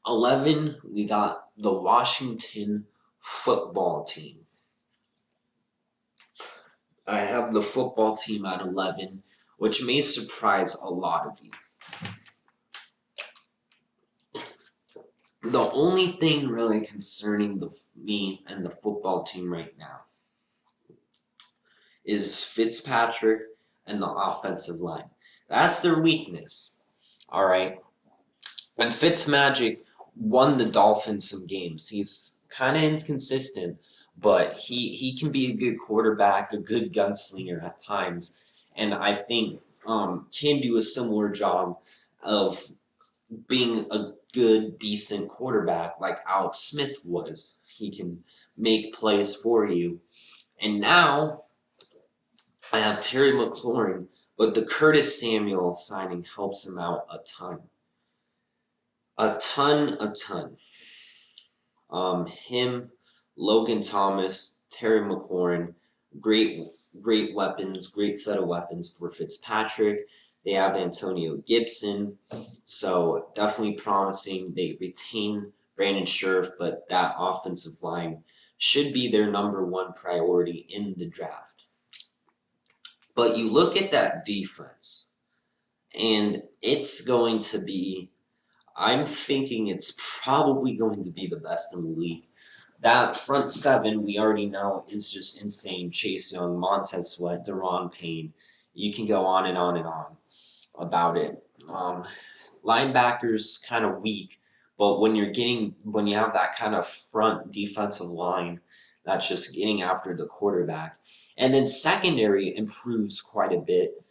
11, we got the Washington football team. I have the football team at 11, which may surprise a lot of you. The only thing really concerning me and the football team right now is Fitzpatrick and the offensive line. That's their weakness. All right. And Fitzmagic won the Dolphins some games. He's kind of inconsistent, but he can be a good quarterback, a good gunslinger at times, and I think can do a similar job of being a good, decent quarterback like Alex Smith was. He can make plays for you. And now I have Terry McLaurin, but the Curtis Samuel signing helps him out a ton. A ton. Him, Logan Thomas, Terry McLaurin, great weapons, great set of weapons for Fitzpatrick. They have Antonio Gibson, so definitely promising. They retain Brandon Scherff, but that offensive line should be their number one priority in the draft. But you look at that defense, and it's going to be, I'm thinking it's probably going to be the best in the league. That front seven, we already know, is just insane. Chase Young, Montez Sweat, Daron Payne. You can go on and on and on about it. Linebackers kind of weak, but when you have that kind of front defensive line that's just getting after the quarterback, and then secondary improves quite a bit.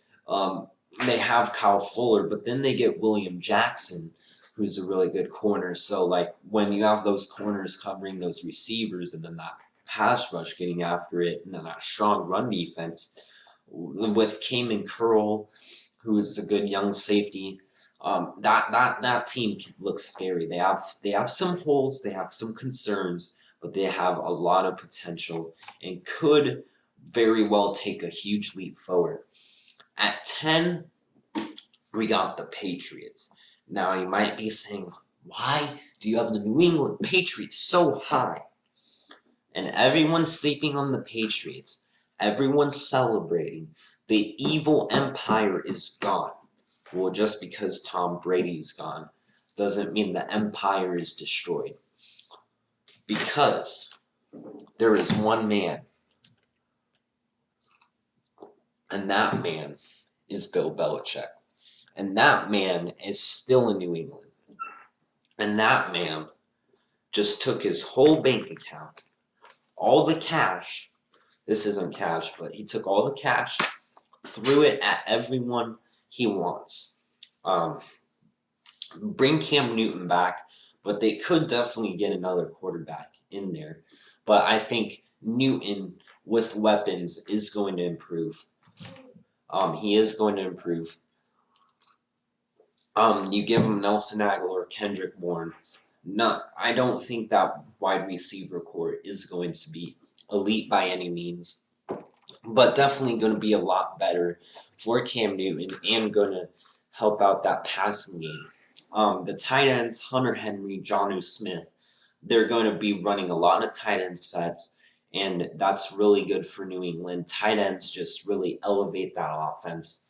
They have Kyle Fuller, but then they get William Jackson, who's a really good corner. So, like, when you have those corners covering those receivers and then that pass rush getting after it and then that strong run defense with Kamen Curl, who is a good young safety, that team looks scary. They have some holes, they have some concerns, but they have a lot of potential and could very well take a huge leap forward. At 10, we got the Patriots. Now, you might be saying, why do you have the New England Patriots so high? And everyone's sleeping on the Patriots. Everyone's celebrating. The evil empire is gone. Well, just because Tom Brady's gone doesn't mean the empire is destroyed. Because there is one man, and that man is Bill Belichick. And that man is still in New England. And that man just took his whole bank account, all the cash. This isn't cash, but he took all the cash, threw it at everyone he wants. Bring Cam Newton back, but they could definitely get another quarterback in there. But I think Newton with weapons is going to improve. He is going to improve. You give him Nelson Aguilar, Kendrick Bourne. I don't think that wide receiver core is going to be elite by any means, but definitely going to be a lot better for Cam Newton and going to help out that passing game. The tight ends, Hunter Henry, Jonnu Smith, they're going to be running a lot of tight end sets, and that's really good for New England. Tight ends just really elevate that offense.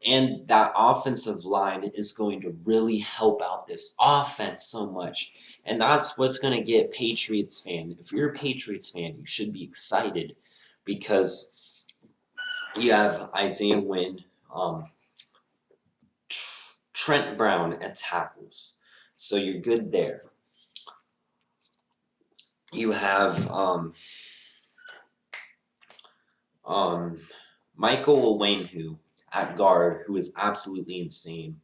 And that offensive line is going to really help out this offense so much. And that's what's going to get Patriots fan. If you're a Patriots fan, you should be excited because you have Isaiah Wynn, Trent Brown at tackles. So you're good there. You have Michael Owenhu at guard, who is absolutely insane.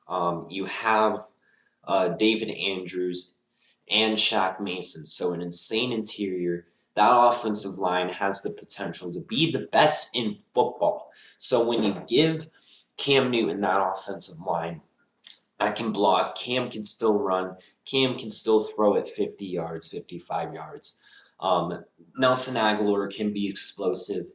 You have David Andrews and Shaq Mason, so an insane interior that offensive line has the potential to be the best in football. So when you give Cam Newton that offensive line, I can block, Cam can still run, Cam can still throw it 50 yards, 55 yards. Nelson Aguilar can be explosive.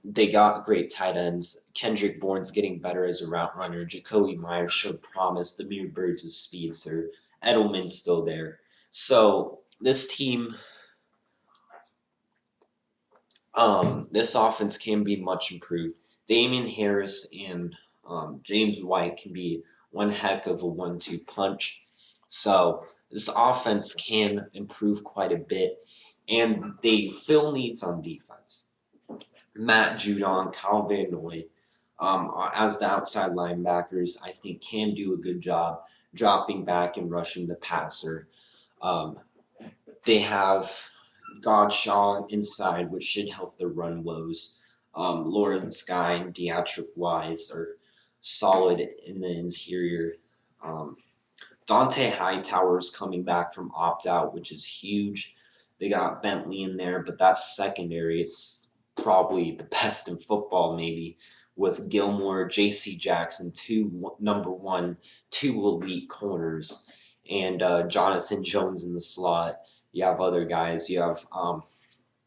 They got great tight ends. Kendrick Bourne's getting better as a route runner. Jacoby Myers showed promise. Demir Bird's a speedster. Edelman's still there. So this team, this offense can be much improved. Damian Harris and James White can be one heck of a 1-2 punch. So this offense can improve quite a bit, and they fill needs on defense. Matt Judon, Kyle Van Noy, as the outside linebackers, I think can do a good job dropping back and rushing the passer. They have Godshaw inside, which should help the run woes. Lawrence Guy and Deatrick Wise are solid in the interior. Dante Hightower's coming back from opt-out, which is huge. They got Bentley in there, but that secondary is probably the best in football, maybe, with Gilmore, J.C. Jackson, two elite corners, and Jonathan Jones in the slot. You have other guys. You have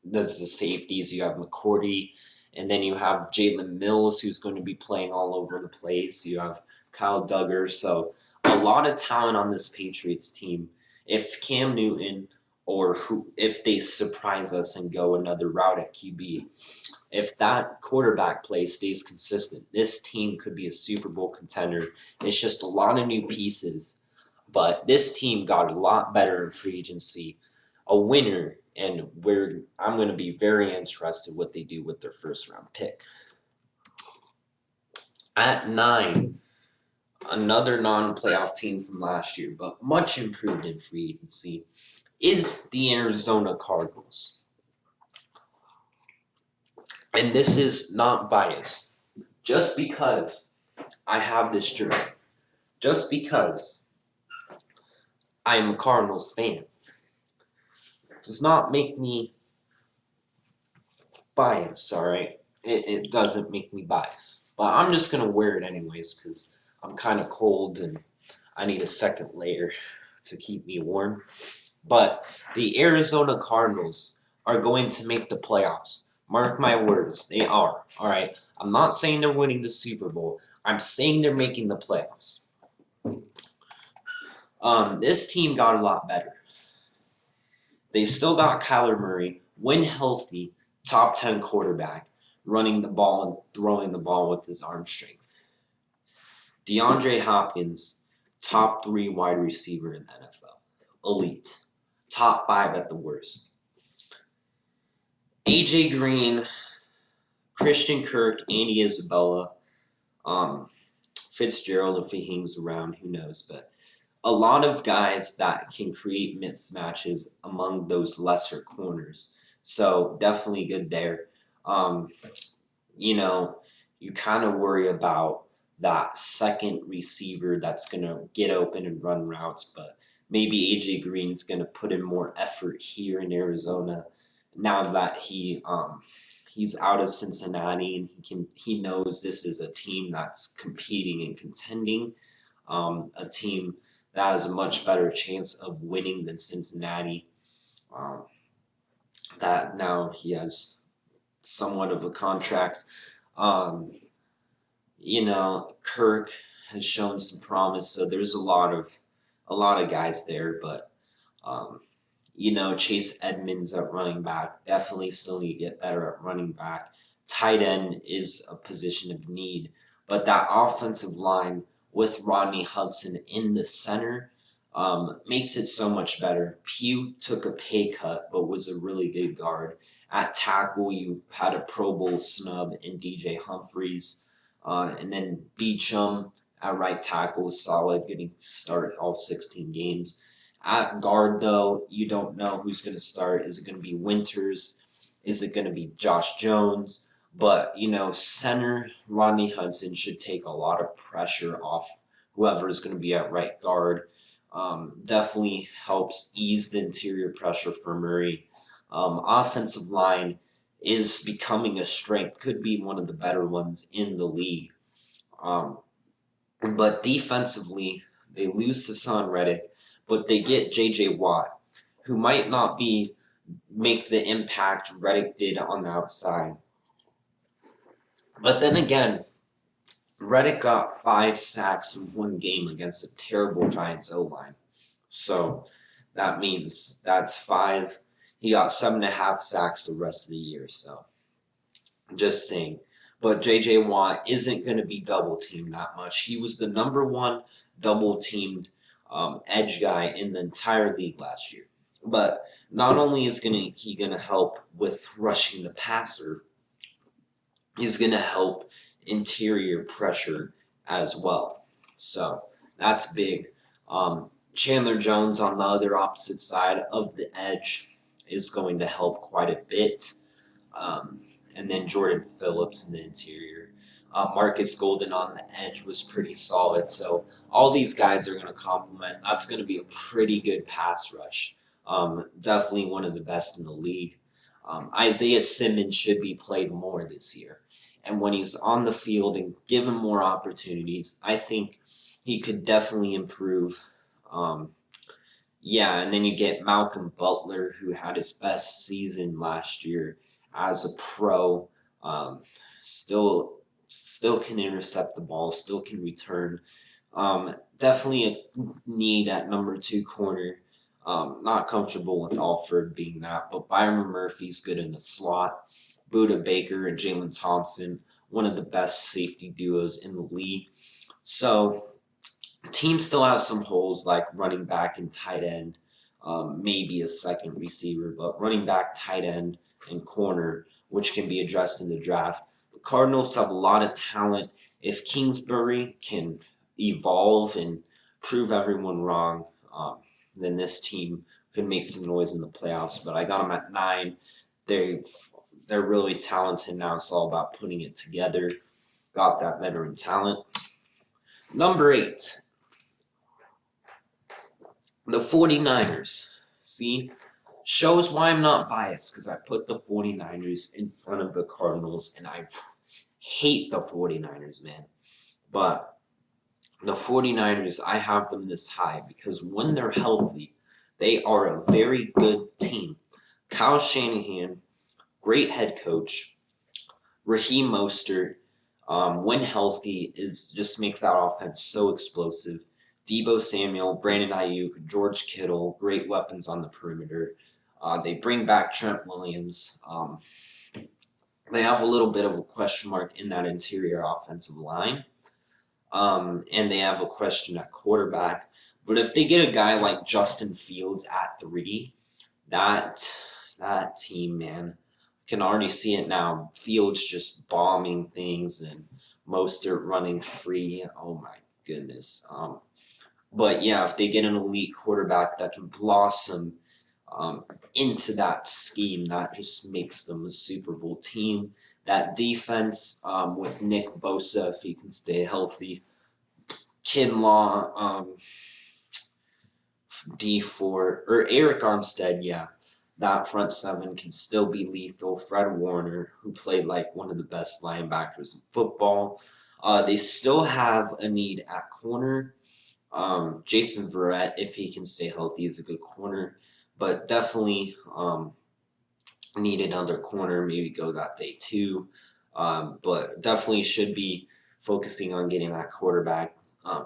that's the safeties. You have McCourty, and then you have Jalen Mills, who's going to be playing all over the place. You have Kyle Duggar. So a lot of talent on this Patriots team. If Cam Newton if they surprise us and go another route at QB, if that quarterback play stays consistent, this team could be a Super Bowl contender. It's just a lot of new pieces, but this team got a lot better in free agency, a winner, and I'm going to be very interested what they do with their first round pick. At 9, another non-playoff team from last year, but much improved in free agency, is the Arizona Cardinals. And this is not bias. Just because I have this jersey, just because I'm a Cardinals fan, does not make me biased, alright? It doesn't make me biased. But I'm just going to wear it anyways because I'm kind of cold and I need a second layer to keep me warm. But the Arizona Cardinals are going to make the playoffs. Mark my words, they are. Alright? I'm not saying they're winning the Super Bowl. I'm saying they're making the playoffs. This team got a lot better. They still got Kyler Murray, when healthy, top 10 quarterback, running the ball and throwing the ball with his arm strength. DeAndre Hopkins, top 3 wide receiver in the NFL. Elite. Top 5 at the worst. AJ Green, Christian Kirk, Andy Isabella, Fitzgerald if he hangs around, who knows, but a lot of guys that can create mismatches among those lesser corners. So definitely good there. You kind of worry about that second receiver that's going to get open and run routes, but maybe AJ Green's going to put in more effort here in Arizona now that he's out of Cincinnati and he knows this is a team that's competing and contending, a team that has a much better chance of winning than Cincinnati. That now he has somewhat of a contract. Kirk has shown some promise, so there's a lot of guys there, but Chase Edmonds at running back, definitely still need to get better at running back. Tight end is a position of need, but that offensive line with Rodney Hudson in the center makes it so much better. Pugh took a pay cut, but was a really good guard. At tackle, you had a Pro Bowl snub in DJ Humphries, and then Beachum at right tackle was solid, getting started all 16 games. At guard, though, you don't know who's going to start. Is it going to be Winters? Is it going to be Josh Jones? But, center Rodney Hudson should take a lot of pressure off whoever is going to be at right guard. Definitely helps ease the interior pressure for Murray. Offensive line is becoming a strength, could be one of the better ones in the league. But defensively, they lose Hassan Reddick, but they get J.J. Watt, who might not make the impact Reddick did on the outside. But then again, Reddick got 5 sacks in one game against a terrible Giants O-line. So that means that's 5. He got 7.5 sacks the rest of the year. So just saying. But J.J. Watt isn't going to be double-teamed that much. He was the number 1 double-teamed edge guy in the entire league last year. But not only is he going to help with rushing the passer, he's going to help interior pressure as well. So that's big. Chandler Jones on the other opposite side of the edge is going to help quite a bit. And then Jordan Phillips in the interior. Marcus Golden on the edge was pretty solid. So all these guys are going to complement. That's going to be a pretty good pass rush. Definitely one of the best in the league. Isaiah Simmons should be played more this year. And when he's on the field and given more opportunities, I think he could definitely improve. And then you get Malcolm Butler, who had his best season last year as a pro. Still can intercept the ball, still can return. Definitely a need at number 2 corner. Not comfortable with Alford being that, but Byron Murphy's good in the slot. Budda Baker and Jalen Thompson, one of the best safety duos in the league. So, the team still has some holes like running back and tight end, maybe a second receiver, but running back, tight end, and corner, which can be addressed in the draft. The Cardinals have a lot of talent. If Kingsbury can evolve and prove everyone wrong, then this team could make some noise in the playoffs. But I got them at 9. They're really talented now. It's all about putting it together. Got that veteran talent. Number 8. The 49ers. See? Shows why I'm not biased, because I put the 49ers in front of the Cardinals, and I hate the 49ers, man. But the 49ers, I have them this high, because when they're healthy, they are a very good team. Kyle Shanahan, great head coach. Raheem Mostert, when healthy, just makes that offense so explosive. Deebo Samuel, Brandon Ayuk, George Kittle, great weapons on the perimeter. They bring back Trent Williams. They have a little bit of a question mark in that interior offensive line. And they have a question at quarterback. But if they get a guy like Justin Fields at 3, that team, man, can already see it now. Fields just bombing things and Mostert running free. Oh my goodness. But yeah, if they get an elite quarterback that can blossom into that scheme, that just makes them a Super Bowl team. That defense with Nick Bosa, if he can stay healthy, Kinlaw, D4, or Eric Armstead, yeah. That front 7 can still be lethal. Fred Warner, who played like one of the best linebackers in football. They still have a need at corner. Jason Verrett, if he can stay healthy, is a good corner. But definitely need another corner, maybe go that day too. But definitely should be focusing on getting that quarterback.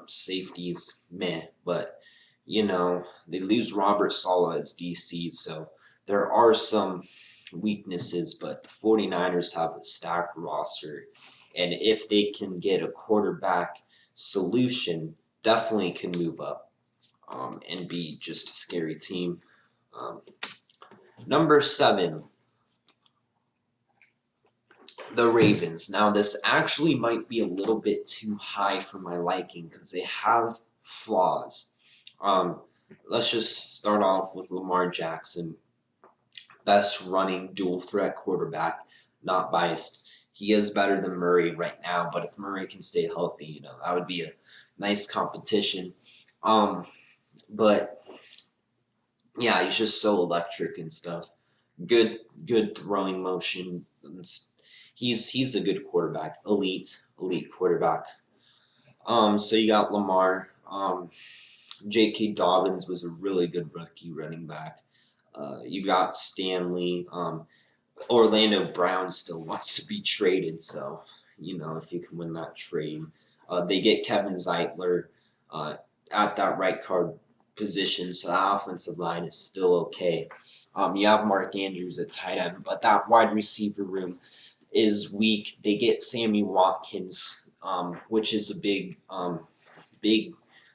Safeties, meh. But, they lose Robert Saleh as DC, so there are some weaknesses, but the 49ers have a stacked roster. And if they can get a quarterback solution, definitely can move up and be just a scary team. Number 7, the Ravens. Now, this actually might be a little bit too high for my liking because they have flaws. Let's just start off with Lamar Jackson. Best running dual threat quarterback, not biased. He is better than Murray right now, but if Murray can stay healthy, that would be a nice competition. But yeah, he's just so electric and stuff. good throwing motion. He's a good quarterback, elite quarterback. So you got Lamar. J.K. Dobbins was a really good rookie running back. You got Stanley. Orlando Brown still wants to be traded, so if you can win that trade, they get Kevin Zeitler at that right guard position, so the offensive line is still okay. You have Mark Andrews at tight end, but that wide receiver room is weak. They get Sammy Watkins, which is a big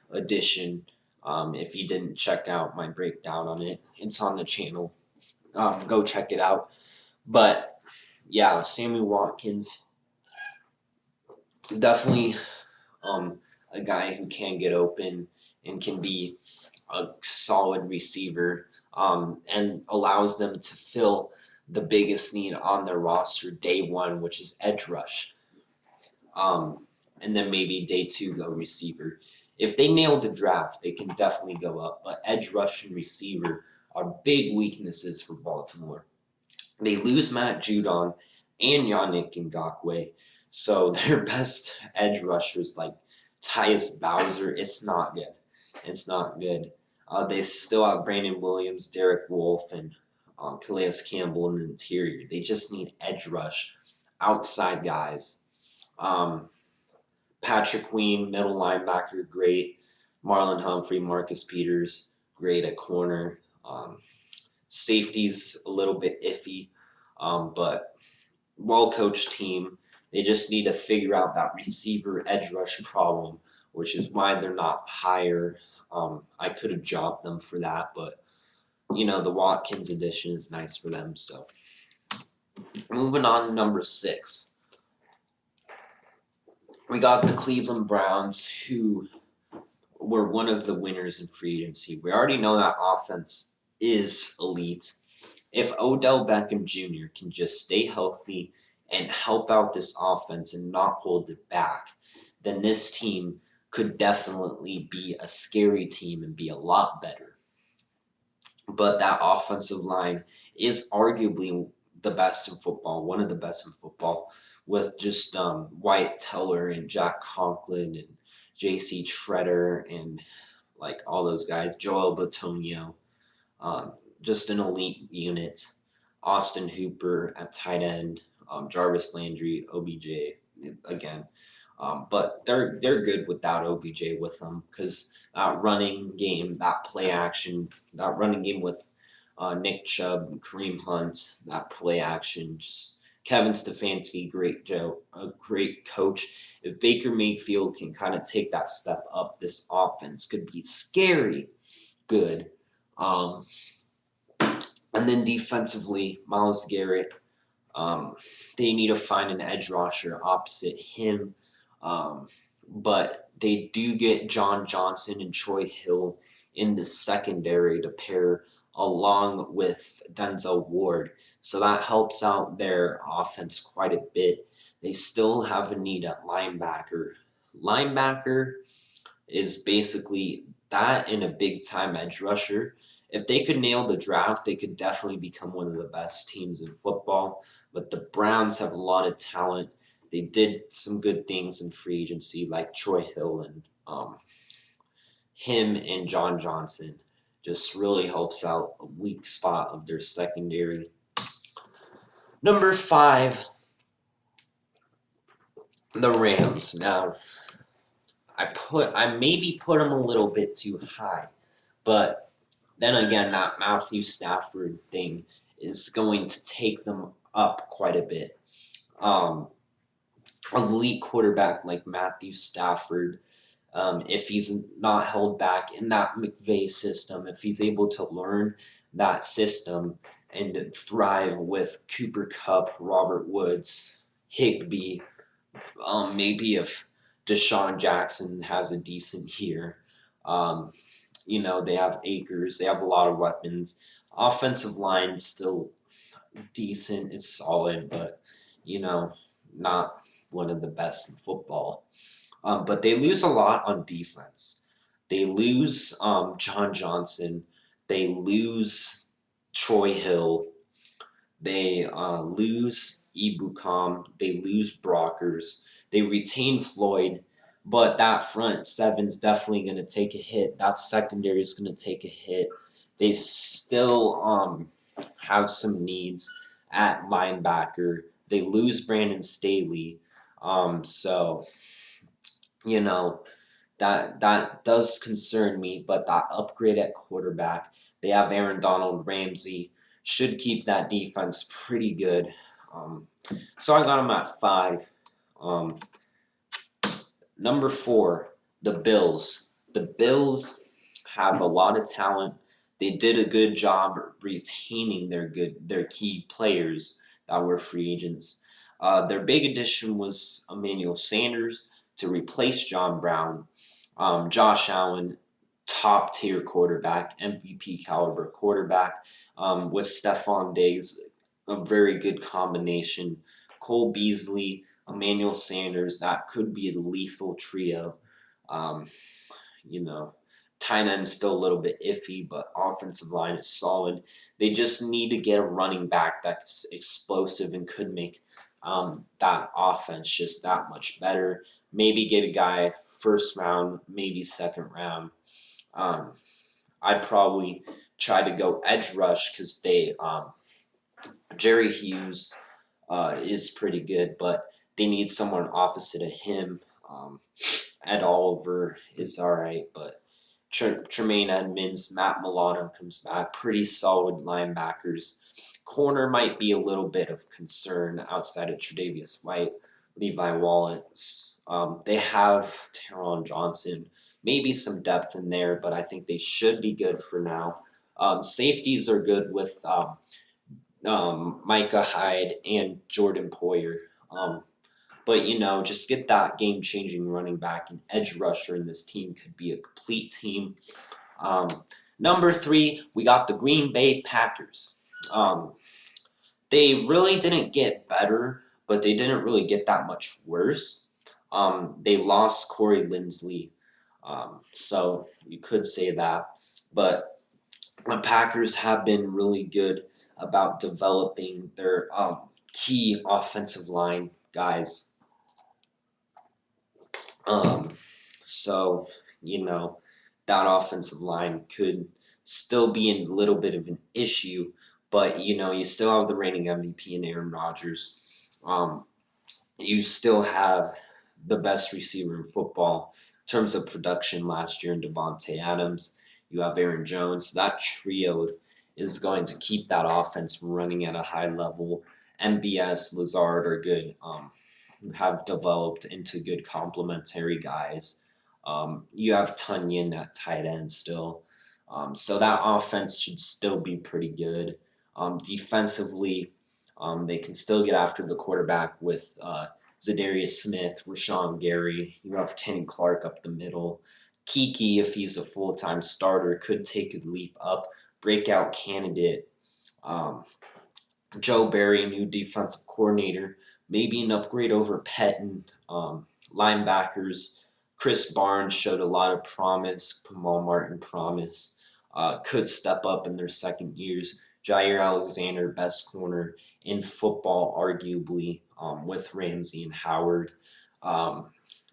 addition. If you didn't check out my breakdown on it, it's on the channel. Go check it out. But yeah, Sammy Watkins, definitely a guy who can get open and can be a solid receiver, and allows them to fill the biggest need on their roster day one, which is edge rush. And then maybe day two go receiver. If they nail the draft, they can definitely go up. But edge rush and receiver are big weaknesses for Baltimore. They lose Matt Judon and Yannick Ngakoue, so their best edge rushers like Tyus Bowser, it's not good. It's not good. They still have Brandon Williams, Derek Wolfe, and Calais Campbell in the interior. They just need edge rush, outside guys. Patrick Queen, middle linebacker, great. Marlon Humphrey, Marcus Peters, great at corner. Safety's a little bit iffy, but well-coached team. They just need to figure out that receiver edge rush problem, which is why they're not higher. I could have jobbed them for that, but the Watkins addition is nice for them. So moving on to number 6. We got the Cleveland Browns, who were one of the winners in free agency. We already know that offense is elite. If Odell Beckham Jr. can just stay healthy and help out this offense and not hold it back, then this team could definitely be a scary team and be a lot better. But that offensive line is arguably the best in football, one of the best in football, with just Wyatt Teller and Jack Conklin and J.C. Treader and like all those guys, Joel Bitonio. Just an elite unit. Austin Hooper at tight end, Jarvis Landry, OBJ again. But they're good without OBJ with them, because that running game, that play action, that running game with Nick Chubb, Kareem Hunt, that play action, just Kevin Stefanski, a great coach. If Baker Mayfield can kind of take that step up, this offense could be scary good. And then defensively, Myles Garrett, they need to find an edge rusher opposite him. But they do get John Johnson and Troy Hill in the secondary to pair along with Denzel Ward. So that helps out their offense quite a bit. They still have a need at linebacker. Linebacker is basically that and a big-time edge rusher. If they could nail the draft, they could definitely become one of the best teams in football. But the Browns have a lot of talent. They did some good things in free agency, like Troy Hill, and him and John Johnson just really helps out a weak spot of their secondary. Number 5, the Rams. Now, I maybe put them a little bit too high, but then again, that Matthew Stafford thing is going to take them up quite a bit. Elite quarterback like Matthew Stafford, if he's not held back in that McVay system, if he's able to learn that system and thrive with Cooper Kupp, Robert Woods, Higbee, maybe if Deshaun Jackson has a decent year. They have Akers, they have a lot of weapons. Offensive line still decent, it's solid, but not one of the best in football. But they lose a lot on defense. They lose John Johnson. They lose Troy Hill. They lose Ibukam. They lose Brockers. They retain Floyd, but that front seven's definitely going to take a hit. That secondary is going to take a hit. They still have some needs at linebacker. They lose Brandon Staley. So you know that does concern me. But that upgrade at quarterback, they have Aaron Donald, Ramsey, should keep that defense pretty good. Um, so I got them at 5. Um, Number 4, the Bills. The Bills have a lot of talent. They did a good job retaining their key players that were free agents. Their big addition was Emmanuel Sanders to replace John Brown. Josh Allen, top tier quarterback, MVP caliber quarterback, with Stephon Diggs, a very good combination. Cole Beasley, Emmanuel Sanders, that could be a lethal trio. Um, you know, tight end's still a little bit iffy, but offensive line is solid. They just need to get a running back that's explosive and could make that offense just that much better. Maybe get a guy first round, maybe second round. Um, I'd probably try to go edge rush because Jerry Hughes is pretty good, but they need someone opposite of him. Ed Oliver is all right, but Tremaine Edmonds, Matt Milano comes back. Pretty solid linebackers. Corner might be a little bit of concern outside of Tre'Davious White, Levi Wallace. They have Teron Johnson. Maybe some depth in there, but I think they should be good for now. Safeties are good with Micah Hyde and Jordan Poyer. But just get that game-changing running back and edge rusher, and this team could be a complete team. Number 3, we got the Green Bay Packers. They really didn't get better, but they didn't really get that much worse. They lost Corey Linsley, so you could say that. But the Packers have been really good about developing their key offensive line guys. So, that offensive line could still be a little bit of an issue, but, you still have the reigning MVP in Aaron Rodgers. You still have the best receiver in football in terms of production last year in Devontae Adams. You have Aaron Jones. That trio is going to keep that offense running at a high level. MBS, Lazard are good. Have developed into good complementary guys. You have Tunyon at tight end still. So that offense should still be pretty good. Defensively, they can still get after the quarterback with Zadarius Smith, Rashawn Gary. You have Kenny Clark up the middle. Kiki, if he's a full-time starter, could take a leap up. Breakout candidate. Joe Barry, new defensive coordinator. Maybe an upgrade over Pettin. Linebackers, Chris Barnes showed a lot of promise. Kamal Martin promise. Could step up in their second years. Jair Alexander, best corner in football, arguably, with Ramsey and Howard.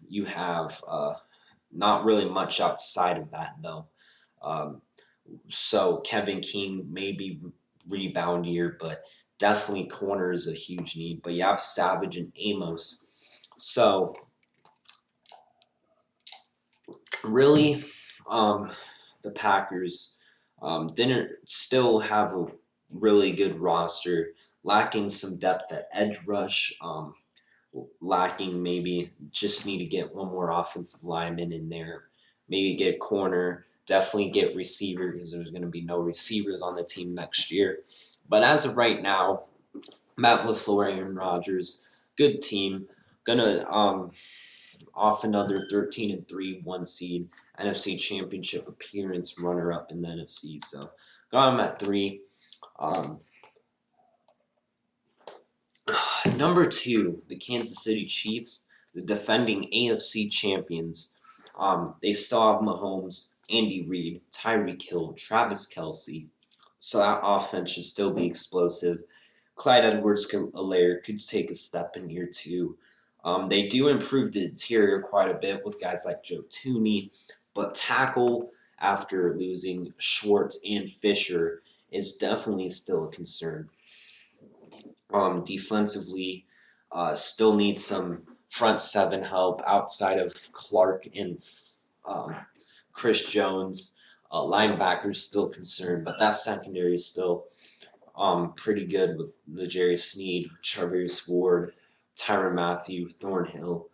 You have not really much outside of that, though. So Kevin King maybe rebound year, but definitely corner is a huge need. But you have Savage and Amos. So really, the Packers didn't still have a really good roster, lacking some depth at edge rush, lacking maybe just need to get one more offensive lineman in there, maybe get corner, definitely get receiver because there's going to be no receivers on the team next year. But as of right now, Matt LaFleur, Aaron Rodgers, good team, gonna off another 13-3 1 seed NFC Championship appearance, runner up in the NFC. So got him at 3. Number 2, the Kansas City Chiefs, the defending AFC champions. They still have Mahomes, Andy Reid, Tyreek Hill, Travis Kelce. So that offense should still be explosive. Clyde Edwards-Helaire could take a step in year 2. They do improve the interior quite a bit with guys like Joe Thuney, but tackle after losing Schwartz and Fisher is definitely still a concern. Defensively, still needs some front seven help outside of Clark and um, Chris Jones. Linebackers still concerned, but that secondary is still pretty good with L'Jarius Sneed, Charvarius Ward, Tyrann Mathieu, Thornhill.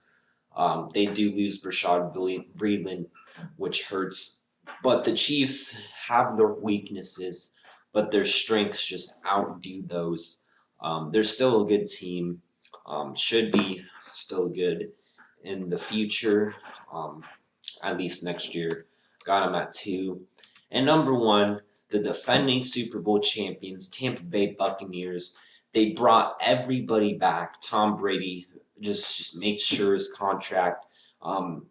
They do lose Brashad Breeland, which hurts. But the Chiefs have their weaknesses, but their strengths just outdo those. They're still a good team. Should be still good in the future, at least next year. Got them at 2. And number 1, the defending Super Bowl champions, Tampa Bay Buccaneers. They brought everybody back. Tom Brady just makes sure his contract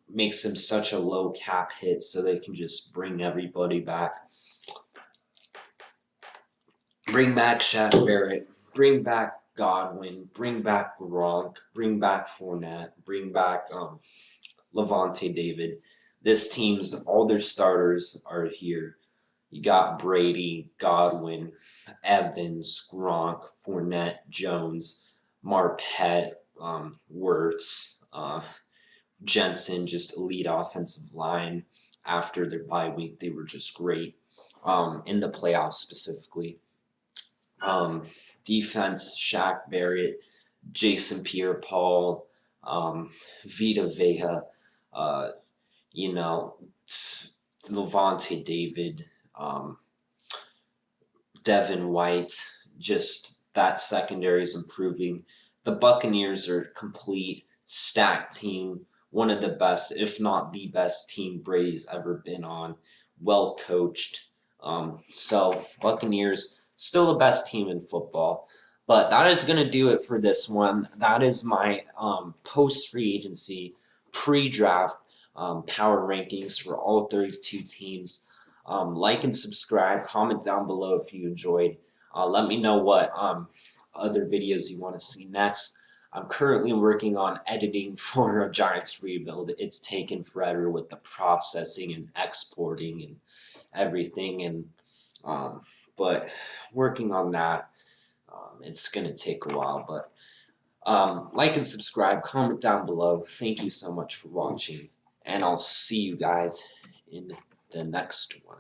makes him such a low cap hit so they can just bring everybody back. Bring back Shaq Barrett. Bring back Godwin. Bring back Gronk. Bring back Fournette. Bring back Lavonte David. This team's, all their starters are here. You got Brady, Godwin, Evans, Gronk, Fournette, Jones, Marpet, Wirfs, Jensen, just elite offensive line. After their bye week, they were just great in the playoffs specifically. Defense, Shaq Barrett, Jason Pierre-Paul, Vita Vea, Lavonte David, Devin White, just that secondary is improving. The Buccaneers are a complete stacked team, one of the best, if not the best team Brady's ever been on, well coached. So Buccaneers, still the best team in football. But that is going to do it for this one. That is my post-free agency, pre-draft power rankings for all 32 teams. Like and subscribe. Comment down below if you enjoyed. Let me know what other videos you want to see next. I'm currently working on editing for a Giants rebuild. It's taken forever with the processing and exporting and everything, and but working on that. It's going to take a while, but like and subscribe, comment down below. Thank you so much for watching, and I'll see you guys in the next one.